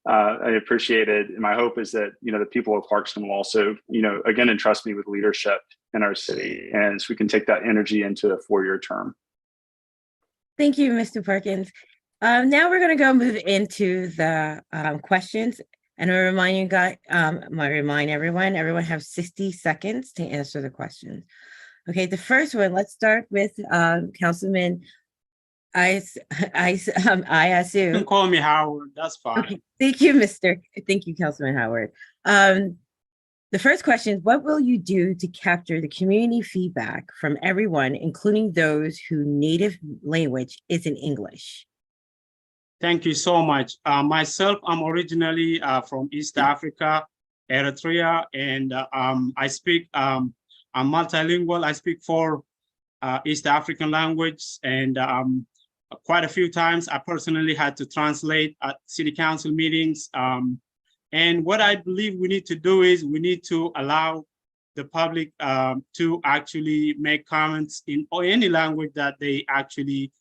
I appreciate it. And my hope is that, the people of Clarkston will also, again, entrust me with leadership in our city. And so we can take that energy into a 4-year term. Thank you, Mr. Perkins. Now we're going to go move into the questions. And I remind everyone have 60 seconds to answer the questions. Okay, the first one, let's start with Councilman ISU. You can call me Howard, that's fine. Okay, thank you, Councilman Howard. The first question is, what will you do to capture the community feedback from everyone, including those whose native language isn't English? Thank you so much. Myself, I'm originally from East Africa, Eritrea, and I'm multilingual. I speak 4 East African languages, and quite a few times I personally had to translate at city council meetings. And what I believe we need to do is we need to allow the public to actually make comments in any language that they actually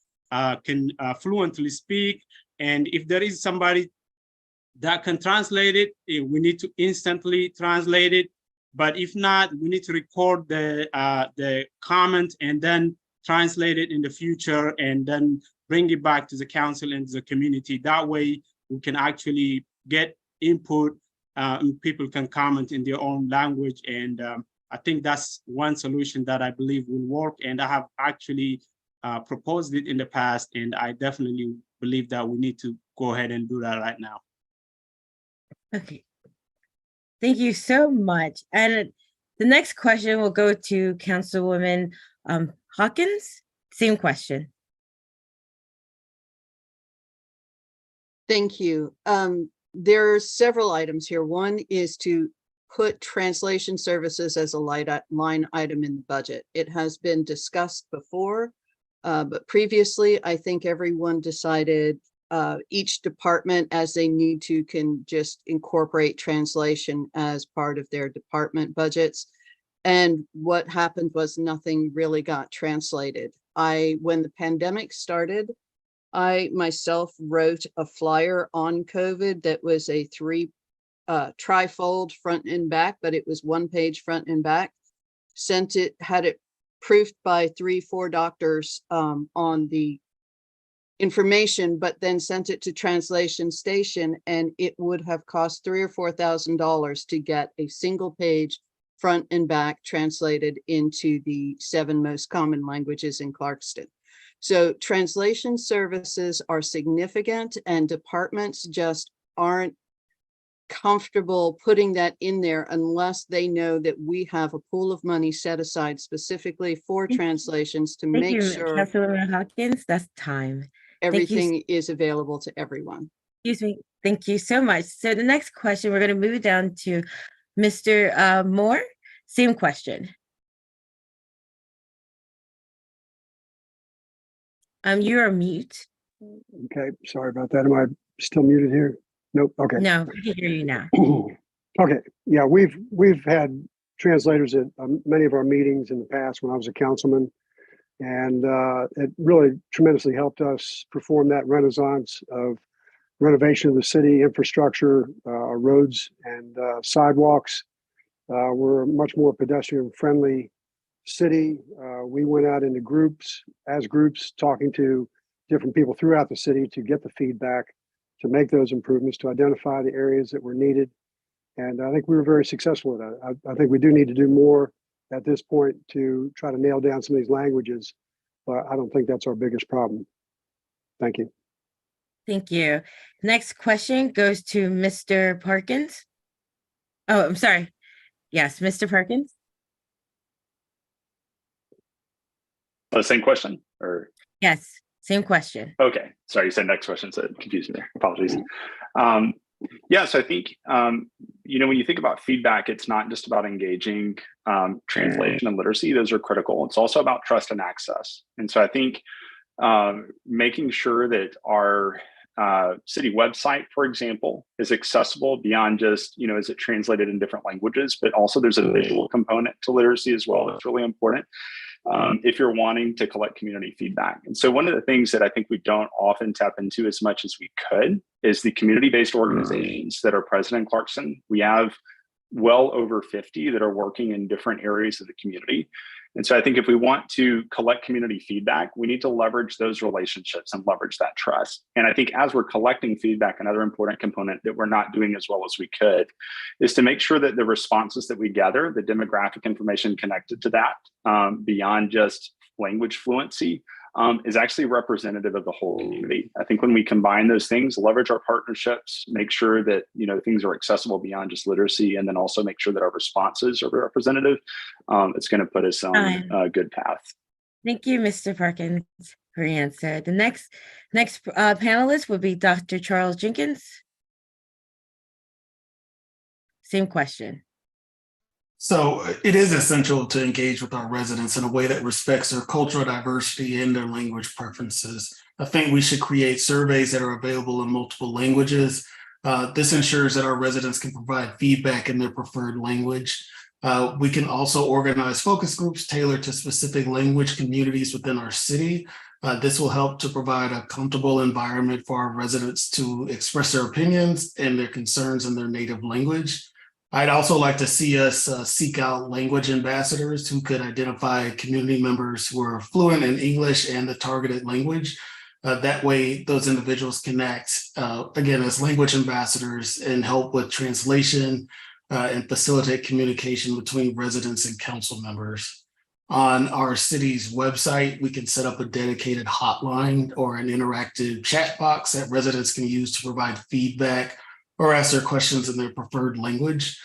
can fluently speak. And if there is somebody that can translate it, we need to instantly translate it. But if not, we need to record the comment and then translate it in the future and then bring it back to the council and the community. That way we can actually get input and people can comment in their own language. And I think that's one solution that I believe will work. And I have actually proposed it in the past, and I definitely believe that we need to go ahead and do that right now. Okay. Thank you so much. And the next question will go to Councilwoman Hawkins. Same question. Thank you. There are several items here. One is to put translation services as a line item in the budget. It has been discussed before, but previously I think everyone decided each department as they need to can just incorporate translation as part of their department budgets. And what happened was nothing really got translated. When the pandemic started, I myself wrote a flyer on COVID that was a trifold front and back, but it was 1 page front and back. Sent it, had it proofed by 3-4 doctors on the information, but then sent it to Translation Station, and it would have cost $3,000 or $4,000 to get a single page front and back translated into the 7 most common languages in Clarkston. So translation services are significant, and departments just aren't comfortable putting that in there unless they know that we have a pool of money set aside specifically for translations to make sure Councilwoman Hawkins, that's time. everything is available to everyone. Excuse me. Thank you so much. So the next question, we're going to move down to Mr. Moore. Same question. You're on mute. Okay, sorry about that. Am I still muted here? Nope. Okay. No, we can hear you now. Okay. Yeah, we've had translators at many of our meetings in the past when I was a councilman, and it really tremendously helped us perform that renaissance of renovation of the city infrastructure, roads and sidewalks. We're a much more pedestrian friendly city. We went out into groups, talking to different people throughout the city to get the feedback, to make those improvements, to identify the areas that were needed. And I think we were very successful with that. I think we do need to do more at this point to try to nail down some of these languages, but I don't think that's our biggest problem. Thank you. Thank you. Next question goes to Mr. Parkins. Oh, I'm sorry. Yes, Mr. Parkins. Oh, same question or? Yes, same question. Okay, sorry, you said next question, so it confused me there. Apologies. Yeah, so I think, when you think about feedback, it's not just about engaging translation and literacy. Those are critical. It's also about trust and access. And so I think making sure that our city website, for example, is accessible beyond just, is it translated in different languages, but also there's a visual component to literacy as well. That's really important. If you're wanting to collect community feedback. And so one of the things that I think we don't often tap into as much as we could is the community-based organizations that are present in Clarkston. We have well over 50 that are working in different areas of the community. And so I think if we want to collect community feedback, we need to leverage those relationships and leverage that trust. And I think as we're collecting feedback, another important component that we're not doing as well as we could is to make sure that the responses that we gather, the demographic information connected to that, beyond just language fluency, is actually representative of the whole community. I think when we combine those things, leverage our partnerships, make sure that things are accessible beyond just literacy, and then also make sure that our responses are representative, it's going to put us on a good path. Thank you, Mr. Parkins, for your answer. The next panelist will be Dr. Charles Jenkins. Same question. So it is essential to engage with our residents in a way that respects their cultural diversity and their language preferences. I think we should create surveys that are available in multiple languages. This ensures that our residents can provide feedback in their preferred language. We can also organize focus groups tailored to specific language communities within our city. This will help to provide a comfortable environment for our residents to express their opinions and their concerns in their native language. I'd also like to see us seek out language ambassadors who could identify community members who are fluent in English and the targeted language. That way, those individuals can act, again, as language ambassadors and help with translation and facilitate communication between residents and council members. On our city's website, we can set up a dedicated hotline or an interactive chat box that residents can use to provide feedback or ask their questions in their preferred language.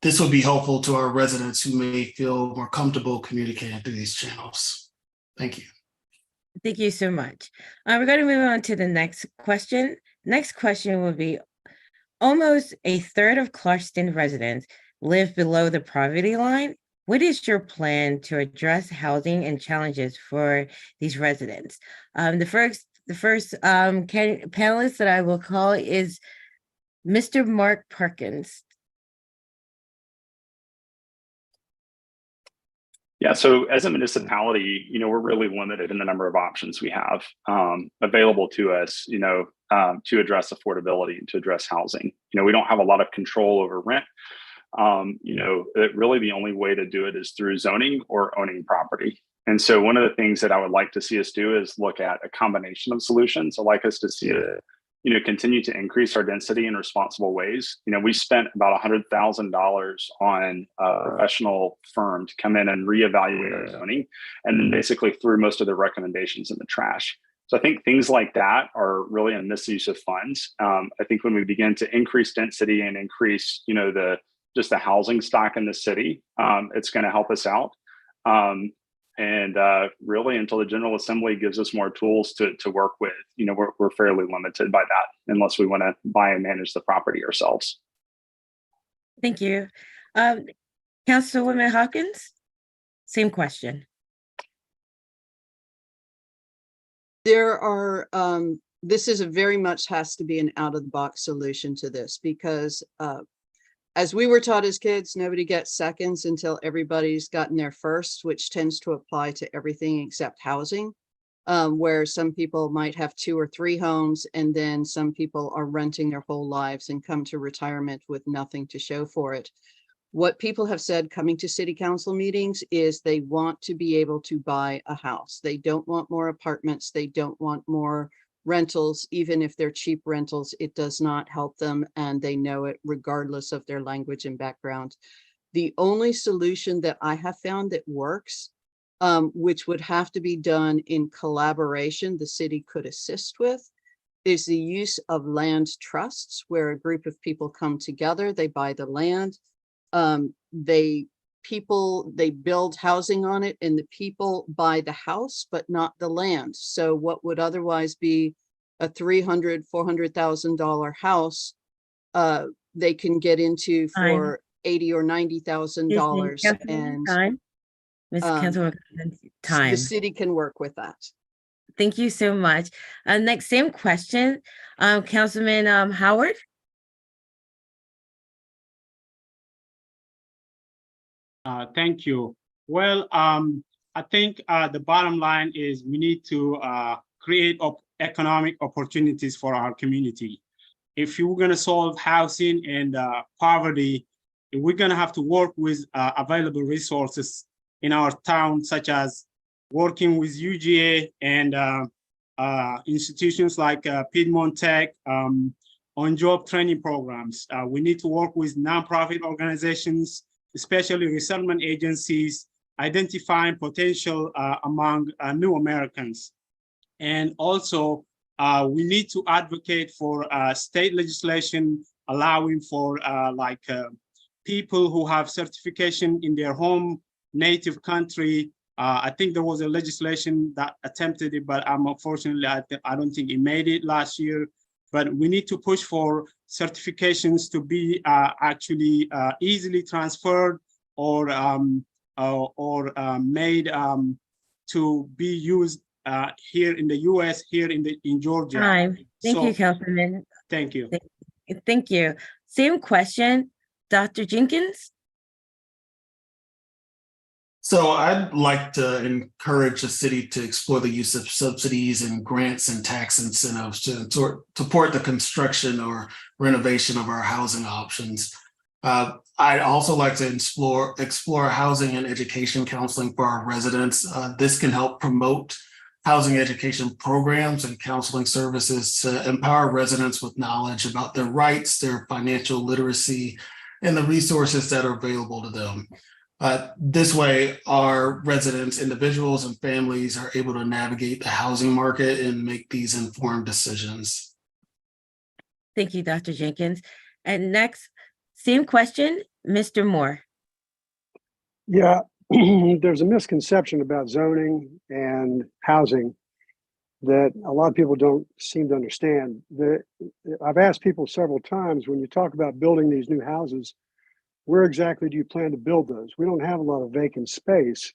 This would be helpful to our residents who may feel more comfortable communicating through these channels. Thank you. Thank you so much. We're going to move on to the next question. Next question will be, almost a third of Clarkston residents live below the poverty line. What is your plan to address housing and challenges for these residents? The first panelist that I will call is Mr. Mark Perkins. Yeah, so as a municipality, we're really limited in the number of options we have available to us, to address affordability and to address housing. We don't have a lot of control over rent. Really the only way to do it is through zoning or owning property. And so one of the things that I would like to see us do is look at a combination of solutions. I'd like us to see it, continue to increase our density in responsible ways. We spent about $100,000 on a professional firm to come in and reevaluate our zoning, and then basically threw most of the recommendations in the trash. So I think things like that are really a misuse of funds. I think when we begin to increase density and increase, the housing stock in the city, it's going to help us out. Really, until the General Assembly gives us more tools to work with, we're fairly limited by that unless we want to buy and manage the property ourselves. Thank you. Councilwoman Hawkins, same question. There are, this is very much has to be an out of the box solution to this, because as we were taught as kids, nobody gets seconds until everybody's gotten there first, which tends to apply to everything except housing, where some people might have 2 or 3 homes, and then some people are renting their whole lives and come to retirement with nothing to show for it. What people have said coming to city council meetings is they want to be able to buy a house. They don't want more apartments. They don't want more rentals. Even if they're cheap rentals, it does not help them, and they know it regardless of their language and background. The only solution that I have found that works, which would have to be done in collaboration, the city could assist with, is the use of land trusts, where a group of people come together, they buy the land, they build housing on it, and the people buy the house, but not the land. So what would otherwise be a $300,000, $400,000 house, they can get into for $80,000 or $90,000, and time. Ms. Councilwoman, time. The city can work with that. Thank you so much. Next, same question, Councilman Howard. Thank you. Well, I think the bottom line is we need to create economic opportunities for our community. If you're going to solve housing and poverty, we're going to have to work with available resources in our town, such as working with UGA and institutions like Piedmont Tech on job training programs. We need to work with nonprofit organizations, especially resettlement agencies, identifying potential among new Americans. And also, we need to advocate for state legislation allowing for people who have certification in their home native country. I think there was a legislation that attempted it, but unfortunately, I don't think it made it last year. But we need to push for certifications to be actually easily transferred or made to be used here in the U.S., here in Georgia. Time. Thank you, Councilman. Thank you. Thank you. Same question, Dr. Jenkins. So I'd like to encourage the city to explore the use of subsidies and grants and tax incentives to support the construction or renovation of our housing options. I'd also like to explore housing and education counseling for our residents. This can help promote housing education programs and counseling services to empower residents with knowledge about their rights, their financial literacy, and the resources that are available to them. This way, our residents, individuals, and families are able to navigate the housing market and make these informed decisions. Thank you, Dr. Jenkins. And next, same question, Mr. Moore. Yeah, there's a misconception about zoning and housing that a lot of people don't seem to understand. I've asked people several times, when you talk about building these new houses, where exactly do you plan to build those? We don't have a lot of vacant space.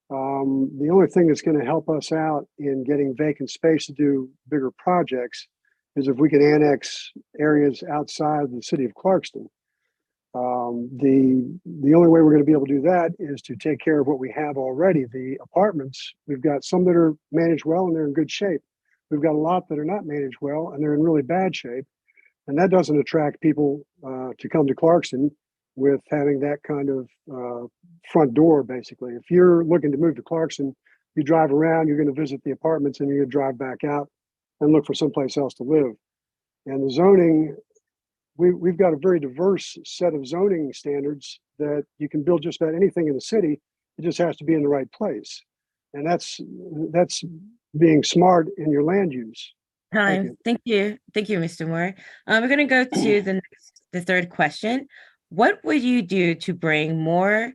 The only thing that's going to help us out in getting vacant space to do bigger projects is if we can annex areas outside the city of Clarkston. The only way we're going to be able to do that is to take care of what we have already. The apartments, we've got some that are managed well and they're in good shape. We've got a lot that are not managed well and they're in really bad shape. And that doesn't attract people to come to Clarkston with having that kind of front door, basically. If you're looking to move to Clarkston, you drive around, you're going to visit the apartments and you're going to drive back out and look for someplace else to live. And the zoning, we've got a very diverse set of zoning standards that you can build just about anything in the city. It just has to be in the right place. And that's being smart in your land use. Time. Thank you, Mr. Moore. We're going to go to the third question. What would you do to bring more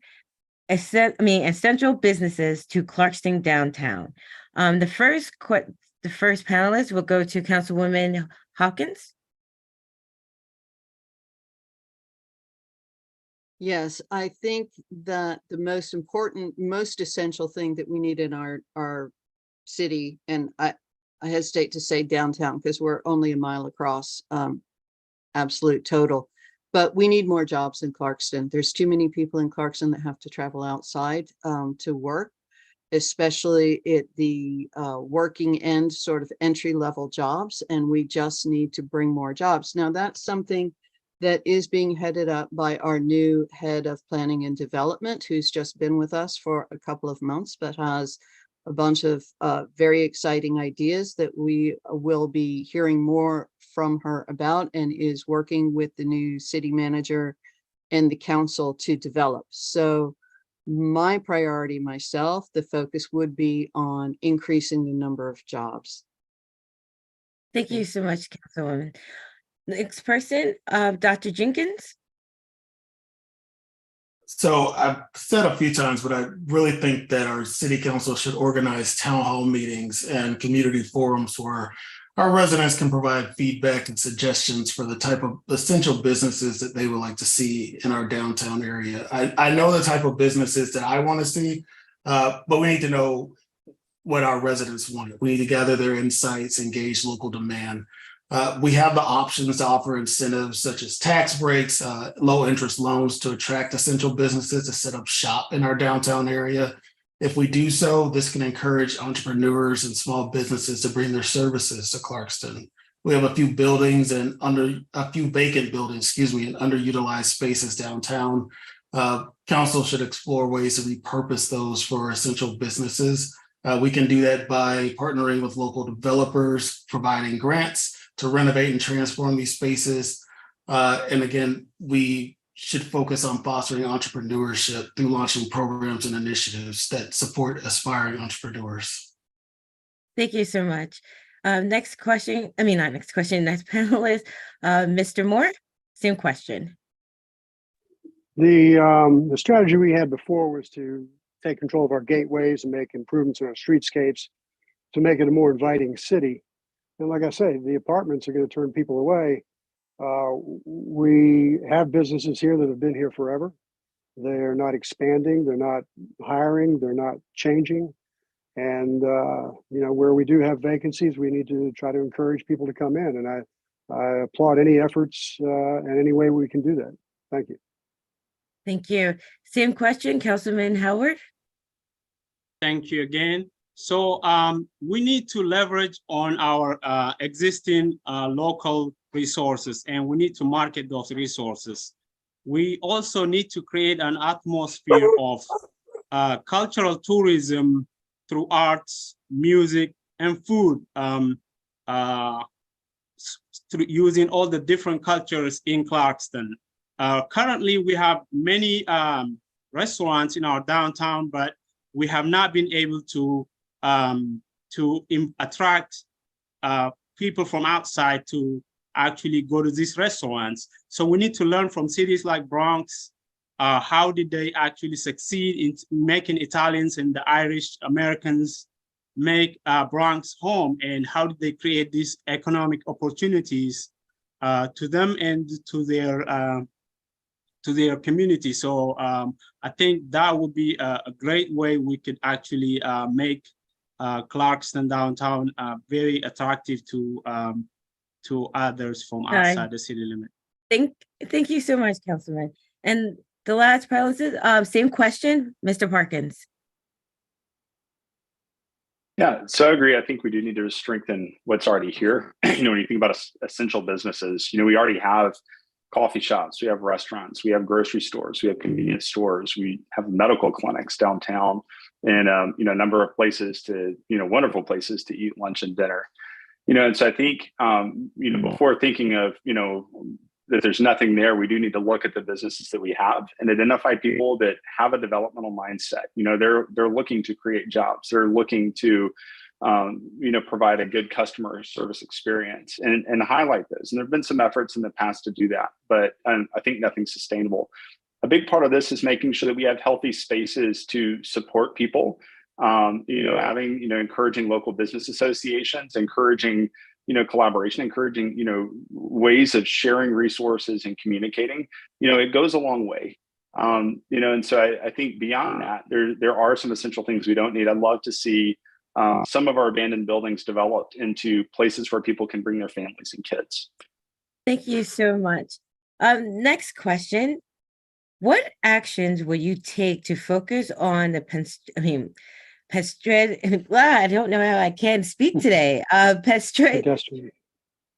essential businesses to Clarkston downtown? The first panelist will go to Councilwoman Hopkins. Yes, I think that the most important, most essential thing that we need in our city, and I hesitate to say downtown because we're only a mile across, absolute total, but we need more jobs in Clarkston. There's too many people in Clarkston that have to travel outside to work, especially at the working end, sort of entry-level jobs, and we just need to bring more jobs. Now, that's something that is being headed up by our new head of planning and development, who's just been with us for a couple of months, but has a bunch of very exciting ideas that we will be hearing more from her about, and is working with the new city manager and the council to develop. So my priority myself, the focus would be on increasing the number of jobs. Thank you so much, Councilwoman. Next person, Dr. Jenkins. So I've said a few times, but I really think that our city council should organize town hall meetings and community forums where our residents can provide feedback and suggestions for the type of essential businesses that they would like to see in our downtown area. I know the type of businesses that I want to see, but we need to know what our residents want. We need to gather their insights, engage local demand. We have the options to offer incentives such as tax breaks, low interest loans to attract essential businesses to set up shop in our downtown area. If we do so, this can encourage entrepreneurs and small businesses to bring their services to Clarkston. We have a few buildings and a few vacant buildings, and underutilized spaces downtown. Council should explore ways to repurpose those for essential businesses. We can do that by partnering with local developers, providing grants to renovate and transform these spaces. And again, we should focus on fostering entrepreneurship through launching programs and initiatives that support aspiring entrepreneurs. Thank you so much. Next question, next panelist, Mr. Moore, same question. The strategy we had before was to take control of our gateways and make improvements in our streetscapes to make it a more inviting city. And like I say, the apartments are going to turn people away. We have businesses here that have been here forever. They're not expanding, they're not hiring, they're not changing. And where we do have vacancies, we need to try to encourage people to come in. And I applaud any efforts and any way we can do that. Thank you. Thank you. Same question, Councilman Howard. Thank you again. So we need to leverage on our existing local resources, and we need to market those resources. we also need to create an atmosphere of cultural tourism through arts, music, and food, through using all the different cultures in Clarkston. Currently, we have many restaurants in our downtown, but we have not been able to attract people from outside to actually go to these restaurants. So we need to learn from cities like Bronx. How did they actually succeed in making Italians and the Irish Americans make Bronx home, and how did they create these economic opportunities to them and to their community? So I think that would be a great way we could actually make Clarkston downtown very attractive to others from outside the city limit. Thank you so much, Councilman. And the last part is same question, Mr. Parkins. Yeah, so I agree. I think we do need to strengthen what's already here. When you think about essential businesses, we already have coffee shops, we have restaurants, we have grocery stores, we have convenience stores, we have medical clinics downtown, and a number of places to, wonderful places to eat lunch and dinner. And so I think, before thinking of, that there's nothing there, we do need to look at the businesses that we have and identify people that have a developmental mindset. They're looking to create jobs. They're looking to, provide a good customer service experience and highlight those. And there've been some efforts in the past to do that, but I think nothing's sustainable. A big part of this is making sure that we have healthy spaces to support people. Having, encouraging local business associations, encouraging, collaboration, encouraging, ways of sharing resources and communicating, it goes a long way. And so I think beyond that, there are some essential things we don't need. I'd love to see some of our abandoned buildings developed into places where people can bring their families and kids. Thank you so much. Next question. What actions will you take to focus on the I don't know how I can speak today. Pedestrian.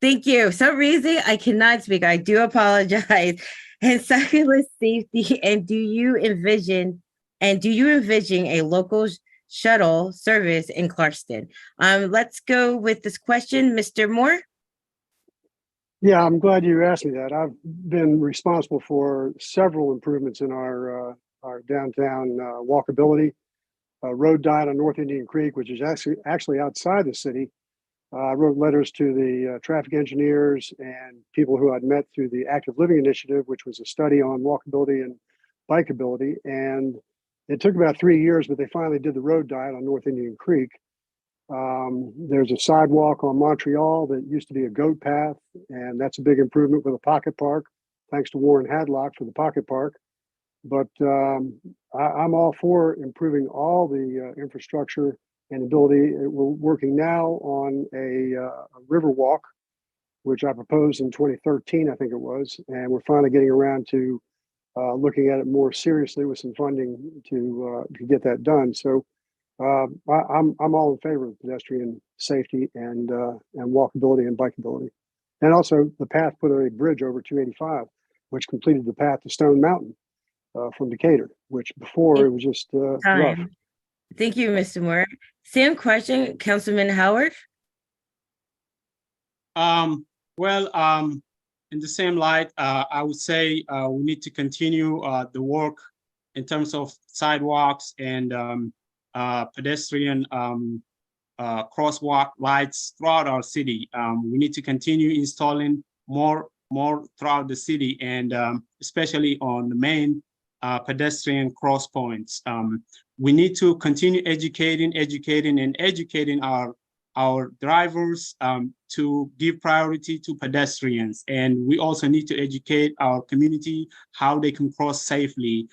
Thank you. For some reason I cannot speak. I do apologize. And cyclist safety. And do you envision a local shuttle service in Clarkston? Let's go with this question, Mr. Moore. Yeah, I'm glad you asked me that. I've been responsible for several improvements in our downtown walkability. Road diet on North Indian Creek, which is actually outside the city. I wrote letters to the traffic engineers and people who I'd met through the Active Living Initiative, which was a study on walkability and bikeability. And it took about 3 years, but they finally did the road diet on North Indian Creek. There's a sidewalk on Montreal that used to be a goat path, and that's a big improvement with a pocket park. Thanks to Warren Hadlock for the pocket park. But I'm all for improving all the infrastructure and ability. We're working now on a river walk, which I proposed in 2013, I think it was, and we're finally getting around to looking at it more seriously with some funding to get that done. So I'm all in favor of pedestrian safety and walkability and bikeability, and also the path put a bridge over 285, which completed the path to Stone Mountain. From Decatur, which before it was just rough. Thank you, Mr. Moore. Same question, Councilman Howard. In the same light, I would say we need to continue the work in terms of sidewalks and pedestrian crosswalk lights throughout our city. We need to continue installing more throughout the city, and especially on the main pedestrian cross points. We need to continue educating our drivers to give priority to pedestrians. And we also need to educate our community how they can cross safely.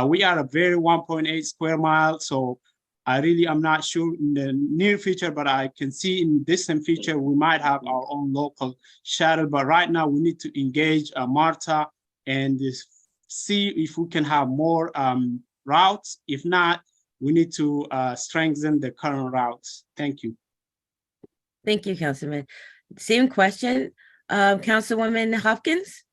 We are a very 1.8 square miles, so I really am not sure in the near future, but I can see in distant future we might have our own local shuttle. But right now we need to engage MARTA and see if we can have more routes. If not, we need to strengthen the current routes. Thank you. Thank you, Councilman. Same question, Councilwoman Hopkins.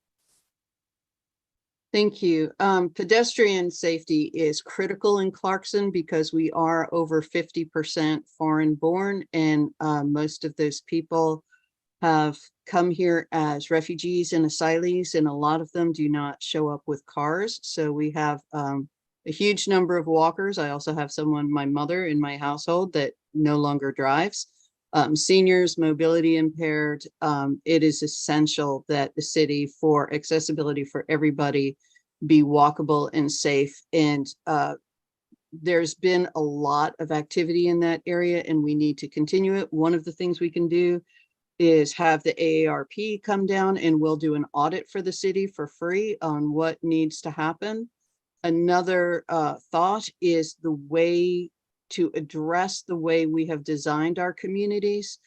Thank you. Pedestrian safety is critical in Clarkston because we are over 50% foreign born, and most of those people have come here as refugees and asylees, and a lot of them do not show up with cars. So we have a huge number of walkers. I also have my mother in my household that no longer drives. Seniors, mobility impaired. It is essential that the city, for accessibility for everybody, be walkable and safe. And there's been a lot of activity in that area, and we need to continue it. One of the things we can do is have the AARP come down, and we'll do an audit for the city for free on what needs to happen. Another thought is the way to address the way we have designed our communities.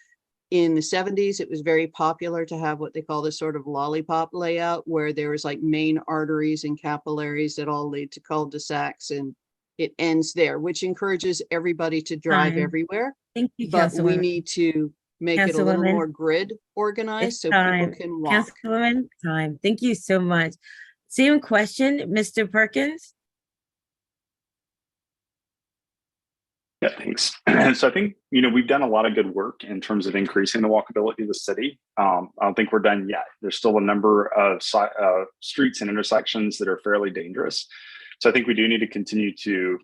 In the 70s, it was very popular to have what they call the sort of lollipop layout, where there was like main arteries and capillaries that all lead to cul-de-sacs, and it ends there, which encourages everybody to drive everywhere. Thank you, But we Councilwoman. need to make it a little Councilwoman, more grid organized it's so people time. can walk. Councilwoman, time. Thank you so much. Same question, Mr. Perkins? Yeah, thanks. So I think, we've done a lot of good work in terms of increasing the walkability of the city. I don't think we're done yet. There's still a number of streets and intersections that are fairly dangerous. So I think we do need to continue to,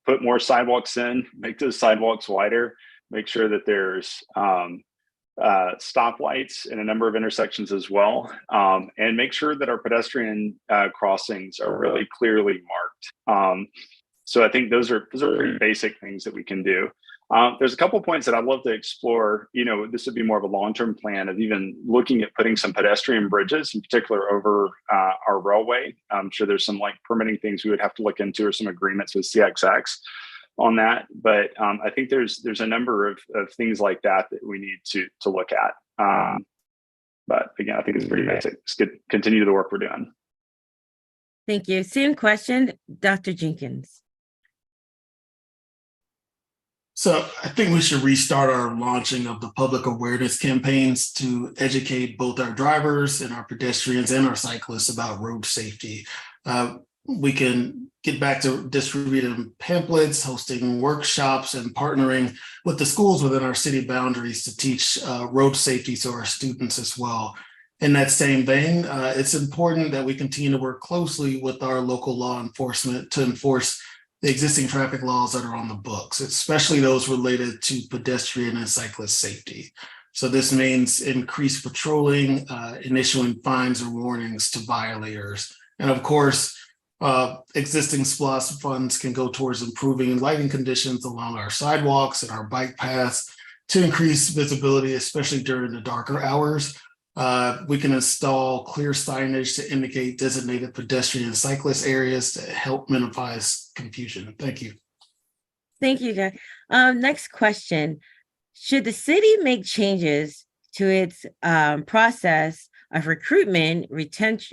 put more sidewalks in, make those sidewalks wider, make sure that there's stoplights in a number of intersections as well, and make sure that our pedestrian crossings are really clearly marked. So I think those are pretty basic things that we can do. There's a couple of points that I'd love to explore. This would be more of a long-term plan of even looking at putting some pedestrian bridges, in particular over our railway. I'm sure there's some permitting things we would have to look into, or some agreements with CXX on that. But I think there's a number of things like that we need to look at. But again, I think it's pretty basic. Let's continue the work we're doing. Thank you. Same question, Dr. Jenkins. So I think we should restart our launching of the public awareness campaigns to educate both our drivers and our pedestrians and our cyclists about road safety. We can get back to distributing pamphlets, hosting workshops, and partnering with the schools within our city boundaries to teach road safety to our students as well. In that same vein, it's important that we continue to work closely with our local law enforcement to enforce the existing traffic laws that are on the books, especially those related to pedestrian and cyclist safety. So this means increased patrolling and issuing fines or warnings to violators. And of course, existing SPLOST funds can go towards improving lighting conditions along our sidewalks and our bike paths to increase visibility, especially during the darker hours. We can install clear signage to indicate designated pedestrian and cyclist areas to help minimize confusion. Thank you. Thank you, guys. Next question. Should the city make changes to its process of recruitment, retention,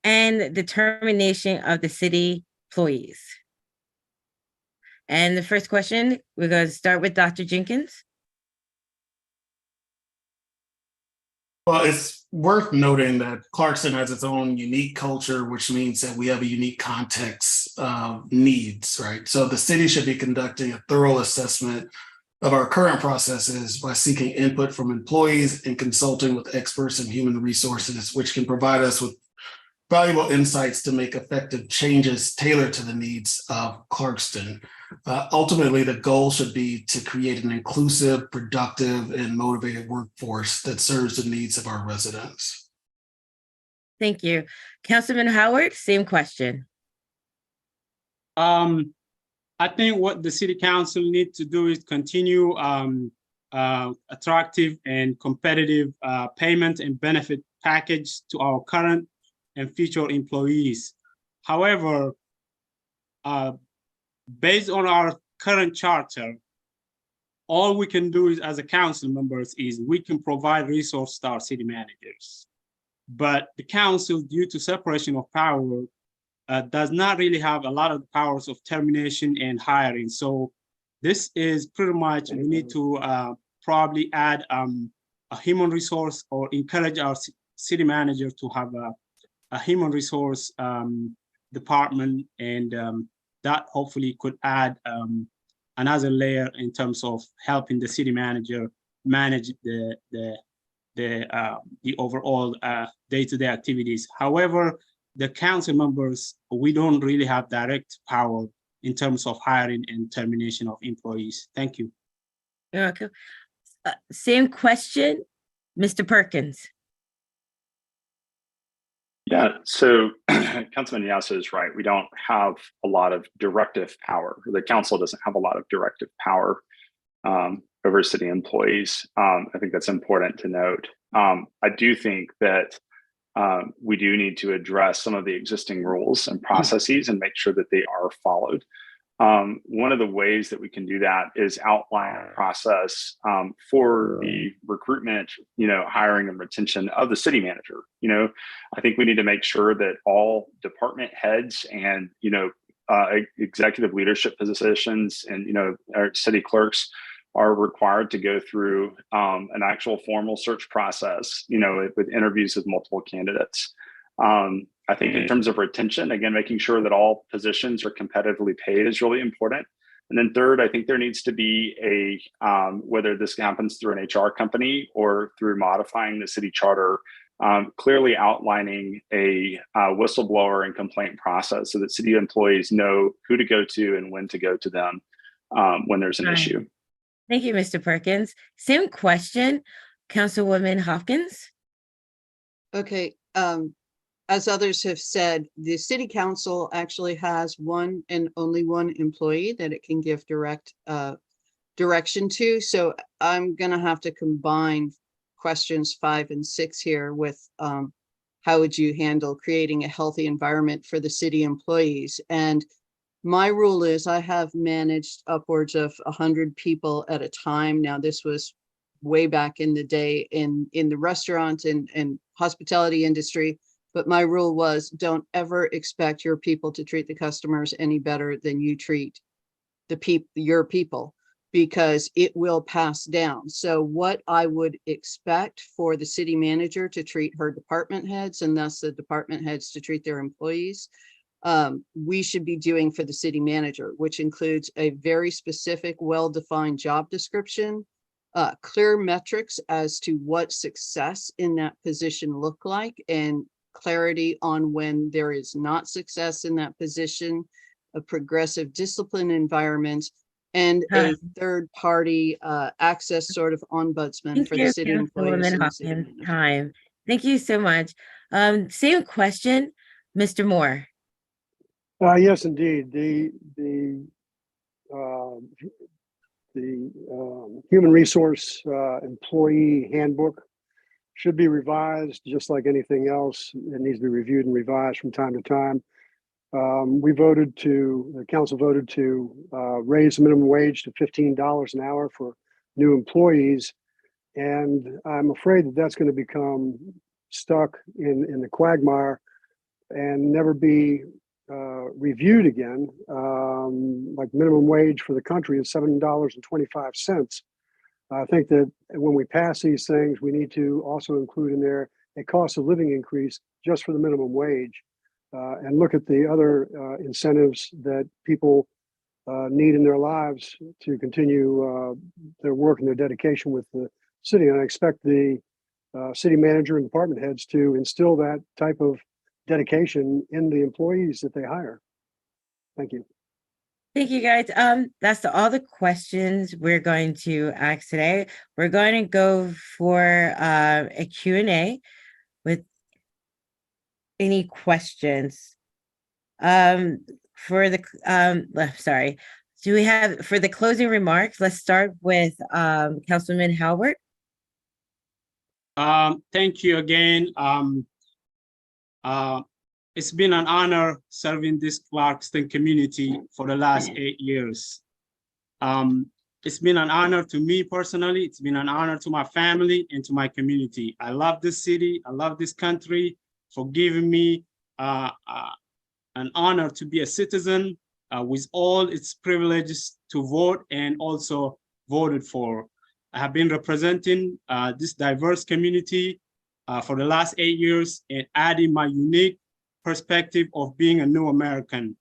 and determination of the city employees? And the first question, we're going to start with Dr. Jenkins. Well, it's worth noting that Clarkston has its own unique culture, which means that we have a unique context of needs, right? So the city should be conducting a thorough assessment of our current processes by seeking input from employees and consulting with experts in human resources, which can provide us with valuable insights to make effective changes tailored to the needs of Clarkston. Ultimately, the goal should be to create an inclusive, productive, and motivated workforce that serves the needs of our residents. Thank you. Councilman Howard, same question. I think what the city council needs to do is continue attractive and competitive payment and benefit package to our current and future employees. However, based on our current charter, all we can do is, as a council members, is we can provide resources to our city managers. But the council, due to separation of power, does not really have a lot of powers of termination and hiring. So this is pretty much, we need to probably add a human resource or encourage our city manager to have a human resource department, and that hopefully could add another layer in terms of helping the city manager manage the overall day-to-day activities. However, the council members, we don't really have direct power in terms of hiring and termination of employees. Thank you. You're welcome. Same question, Mr. Perkins. Yeah, so Councilman Yasso is right. We don't have a lot of directive power. The council doesn't have a lot of directive power over city employees. I think that's important to note. I do think that we do need to address some of the existing rules and processes and make sure that they are followed. One of the ways that we can do that is outline a process for the recruitment, hiring and retention of the city manager. I think we need to make sure that all department heads and, executive leadership positions and, our city clerks are required to go through an actual formal search process, with interviews with multiple candidates. I think in terms of retention, again, making sure that all positions are competitively paid is really important. And then third, I think there needs to be whether this happens through an HR company or through modifying the city charter, clearly outlining a whistleblower and complaint process so that city employees know who to go to and when to go to them when there's an issue. Thank you, Mr. Perkins. Same question, Councilwoman Hopkins. Okay, as others have said, the city council actually has one and only one employee that it can give direct direction to. So I'm gonna have to combine questions 5 and 6 here with how would you handle creating a healthy environment for the city employees? And my rule is I have managed upwards of 100 people at a time. Now, this was way back in the day in the restaurant and hospitality industry. But my rule was don't ever expect your people to treat the customers any better than you treat your people, because it will pass down. So what I would expect for the city manager to treat her department heads, and thus the department heads to treat their employees, we should be doing for the city manager, which includes a very specific, well-defined job description, clear metrics as to what success in that position look like, and clarity on when there is not success in that position, a progressive discipline environment, and a third party access sort of ombudsman for the city employees. Time. Thank you so much. Same question, Mr. Moore. Yes, indeed. The human resource employee handbook should be revised just like anything else. It needs to be reviewed and revised from time to time. The council voted to raise the minimum wage to $15 an hour for new employees. And I'm afraid that that's going to become stuck in the quagmire and never be reviewed again. Like minimum wage for the country is $7.25. I think that when we pass these things, we need to also include in there a cost of living increase just for the minimum wage, and look at the other incentives that people need in their lives to continue their work and their dedication with the city. And I expect the city manager and department heads to instill that type of dedication in the employees that they hire. Thank you. Thank you, guys. That's all the questions we're going to ask today. We're going to go for a Q&A with any questions. For the closing remarks, let's start with Councilman Howard. Thank you again. It's been an honor serving this Clarkston community for the last 8 years. It's been an honor to me personally. It's been an honor to my family and to my community. I love this city. I love this country for giving me an honor to be a citizen with all its privileges to vote and also voted for. I have been representing this diverse community for the last 8 years and adding my unique perspective of being a new American.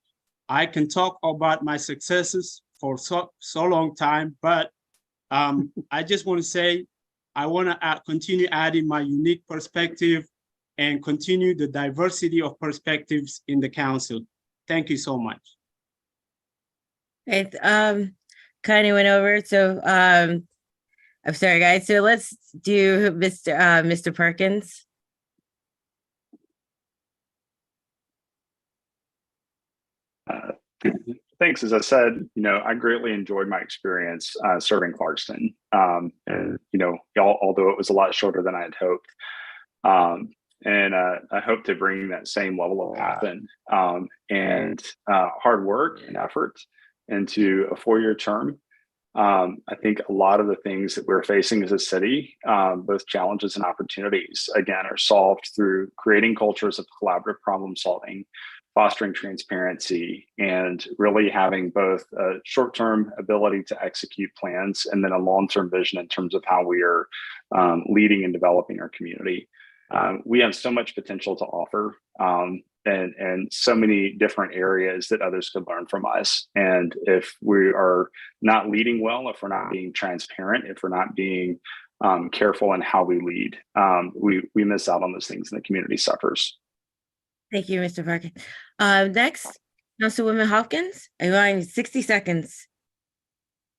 I can talk about my successes for so long time, but I just want to say I want to continue adding my unique perspective and continue the diversity of perspectives in the council. Thank you so much. It kind of went over. So I'm sorry, guys. So let's do Mr. Perkins. Thanks. As I said, I greatly enjoyed my experience serving Clarkston. And, although it was a lot shorter than I had hoped. And I hope to bring that same level of passion and hard work and effort into a 4-year term. I think a lot of the things that we're facing as a city, both challenges and opportunities, again, are solved through creating cultures of collaborative problem solving, fostering transparency, and really having both a short-term ability to execute plans and then a long-term vision in terms of how we are leading and developing our community. We have so much potential to offer and so many different areas that others could learn from us. And if we are not leading well, if we're not being transparent, if we're not being careful in how we lead, we miss out on those things and the community suffers. Thank you, Mr. Perkins. Next, Councilwoman Hopkins, I'm going 60 seconds.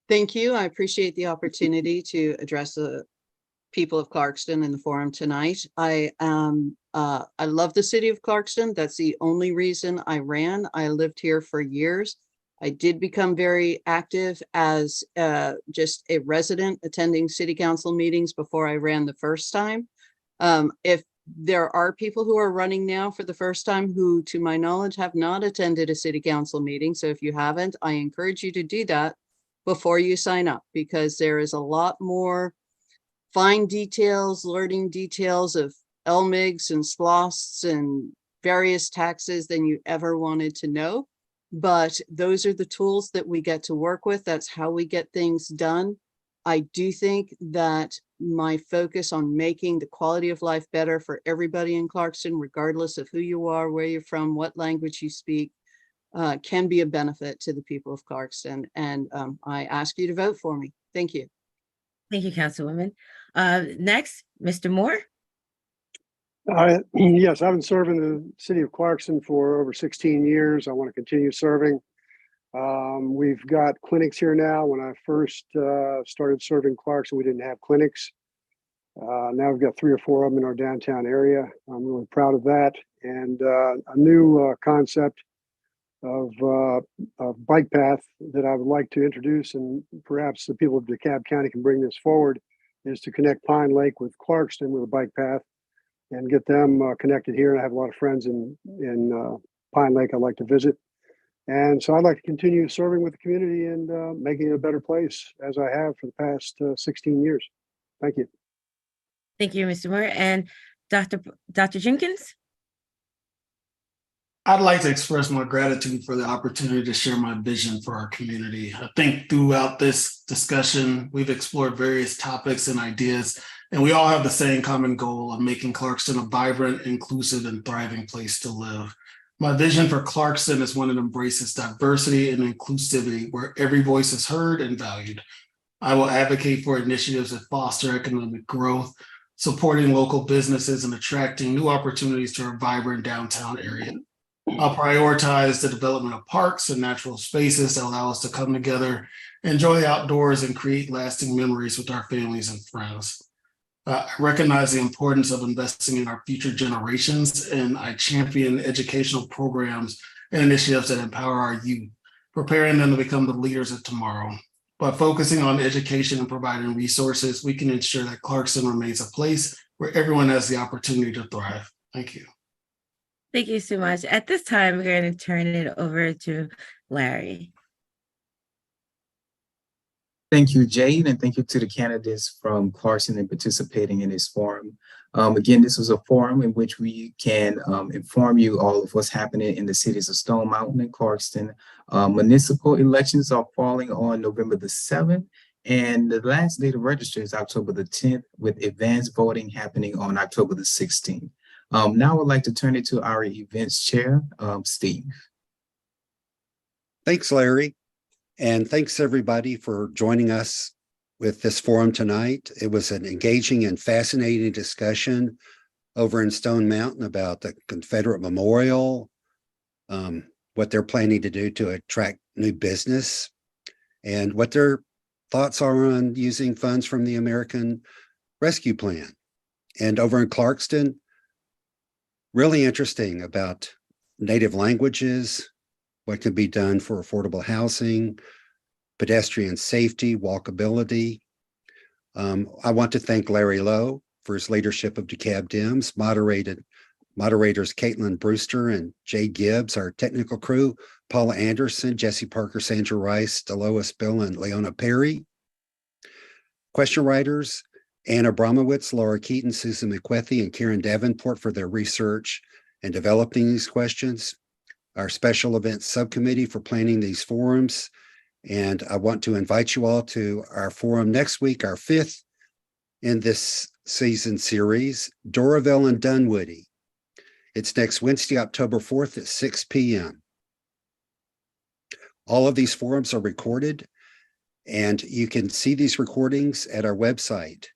Thank you. I appreciate the opportunity to address the people of Clarkston in the forum tonight. I love the city of Clarkston. That's the only reason I ran. I lived here for years. I did become very active as just a resident attending city council meetings before I ran the first time. If there are people who are running now for the first time who, to my knowledge, have not attended a city council meeting. So if you haven't, I encourage you to do that before you sign up, because there is a lot more fine details, learning details of LMIGs and SLOSS and various taxes than you ever wanted to know. But those are the tools that we get to work with. That's how we get things done. I do think that my focus on making the quality of life better for everybody in Clarkston, regardless of who you are, where you're from, what language you speak, can be a benefit to the people of Clarkston. And I ask you to vote for me. Thank you. Thank you, Councilwoman. Next, Mr. Moore. Yes, I've been serving the city of Clarkston for over 16 years. I want to continue serving. We've got clinics here now. When I first started serving Clarkston, we didn't have clinics. Now we've got 3 or 4 of them in our downtown area. I'm really proud of that. And a new concept of bike path that I would like to introduce, and perhaps the people of DeKalb County can bring this forward, is to connect Pine Lake with Clarkston with a bike path and get them connected here. And I have a lot of friends in Pine Lake I'd like to visit. And so I'd like to continue serving with the community and making it a better place, as I have for the past 16 years. Thank you. Thank you, Mr. Moore. And Dr. Jenkins? I'd like to express my gratitude for the opportunity to share my vision for our community. I think throughout this discussion, we've explored various topics and ideas, and we all have the same common goal of making Clarkston a vibrant, inclusive, and thriving place to live. My vision for Clarkston is one that embraces diversity and inclusivity, where every voice is heard and valued. I will advocate for initiatives that foster economic growth, supporting local businesses and attracting new opportunities to our vibrant downtown area. I'll prioritize the development of parks and natural spaces that allow us to come together, enjoy the outdoors, and create lasting memories with our families and friends. I recognize the importance of investing in our future generations, and I champion educational programs and initiatives that empower our youth, preparing them to become the leaders of tomorrow. By focusing on education and providing resources, we can ensure that Clarkston remains a place where everyone has the opportunity to thrive. Thank you. Thank you so much. At this time, we're going to turn it over to Larry. Thank you, Jade, and thank you to the candidates from Clarkston in participating in this forum. Again, this was a forum in which we can inform you all of what's happening in the cities of Stone Mountain and Clarkston. Municipal elections are falling on November the 7th, And the last day to register is October the 10th, with advanced voting happening on October the 16th. Now I would like to turn it to our events chair, Steve. Thanks, Larry. And thanks everybody for joining us with this forum tonight. It was an engaging and fascinating discussion over in Stone Mountain about the Confederate Memorial, what they're planning to do to attract new business, and what their thoughts are on using funds from the American Rescue Plan. And over in Clarkston, really interesting about native languages, what can be done for affordable housing, pedestrian safety, walkability. I want to thank Larry Lowe for his leadership of DeKalb Dems, moderators Caitlin Brewster and Jay Gibbs, our technical crew, Paula Anderson, Jesse Parker, Sandra Rice, Delois Bill, and Leona Perry. Question writers, Anna Bromowitz, Laura Keaton, Susan McWethy, and Karen Davenport for their research and developing these questions. Our special events subcommittee for planning these forums. And I want to invite you all to our forum next week, our 5th in this season series, Doraville and Dunwoody. It's next Wednesday, October 4th at 6 p.m. All of these forums are recorded, and you can see these recordings at our website.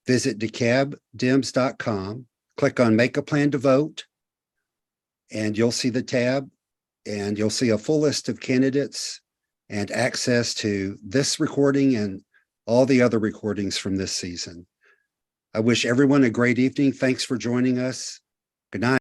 Visit DeKalbDems.com, click on Make a Plan to Vote, and you'll see the tab, and you'll see a full list of candidates and access to this recording and all the other recordings from this season. I wish everyone a great evening. Thanks for joining us. Good night.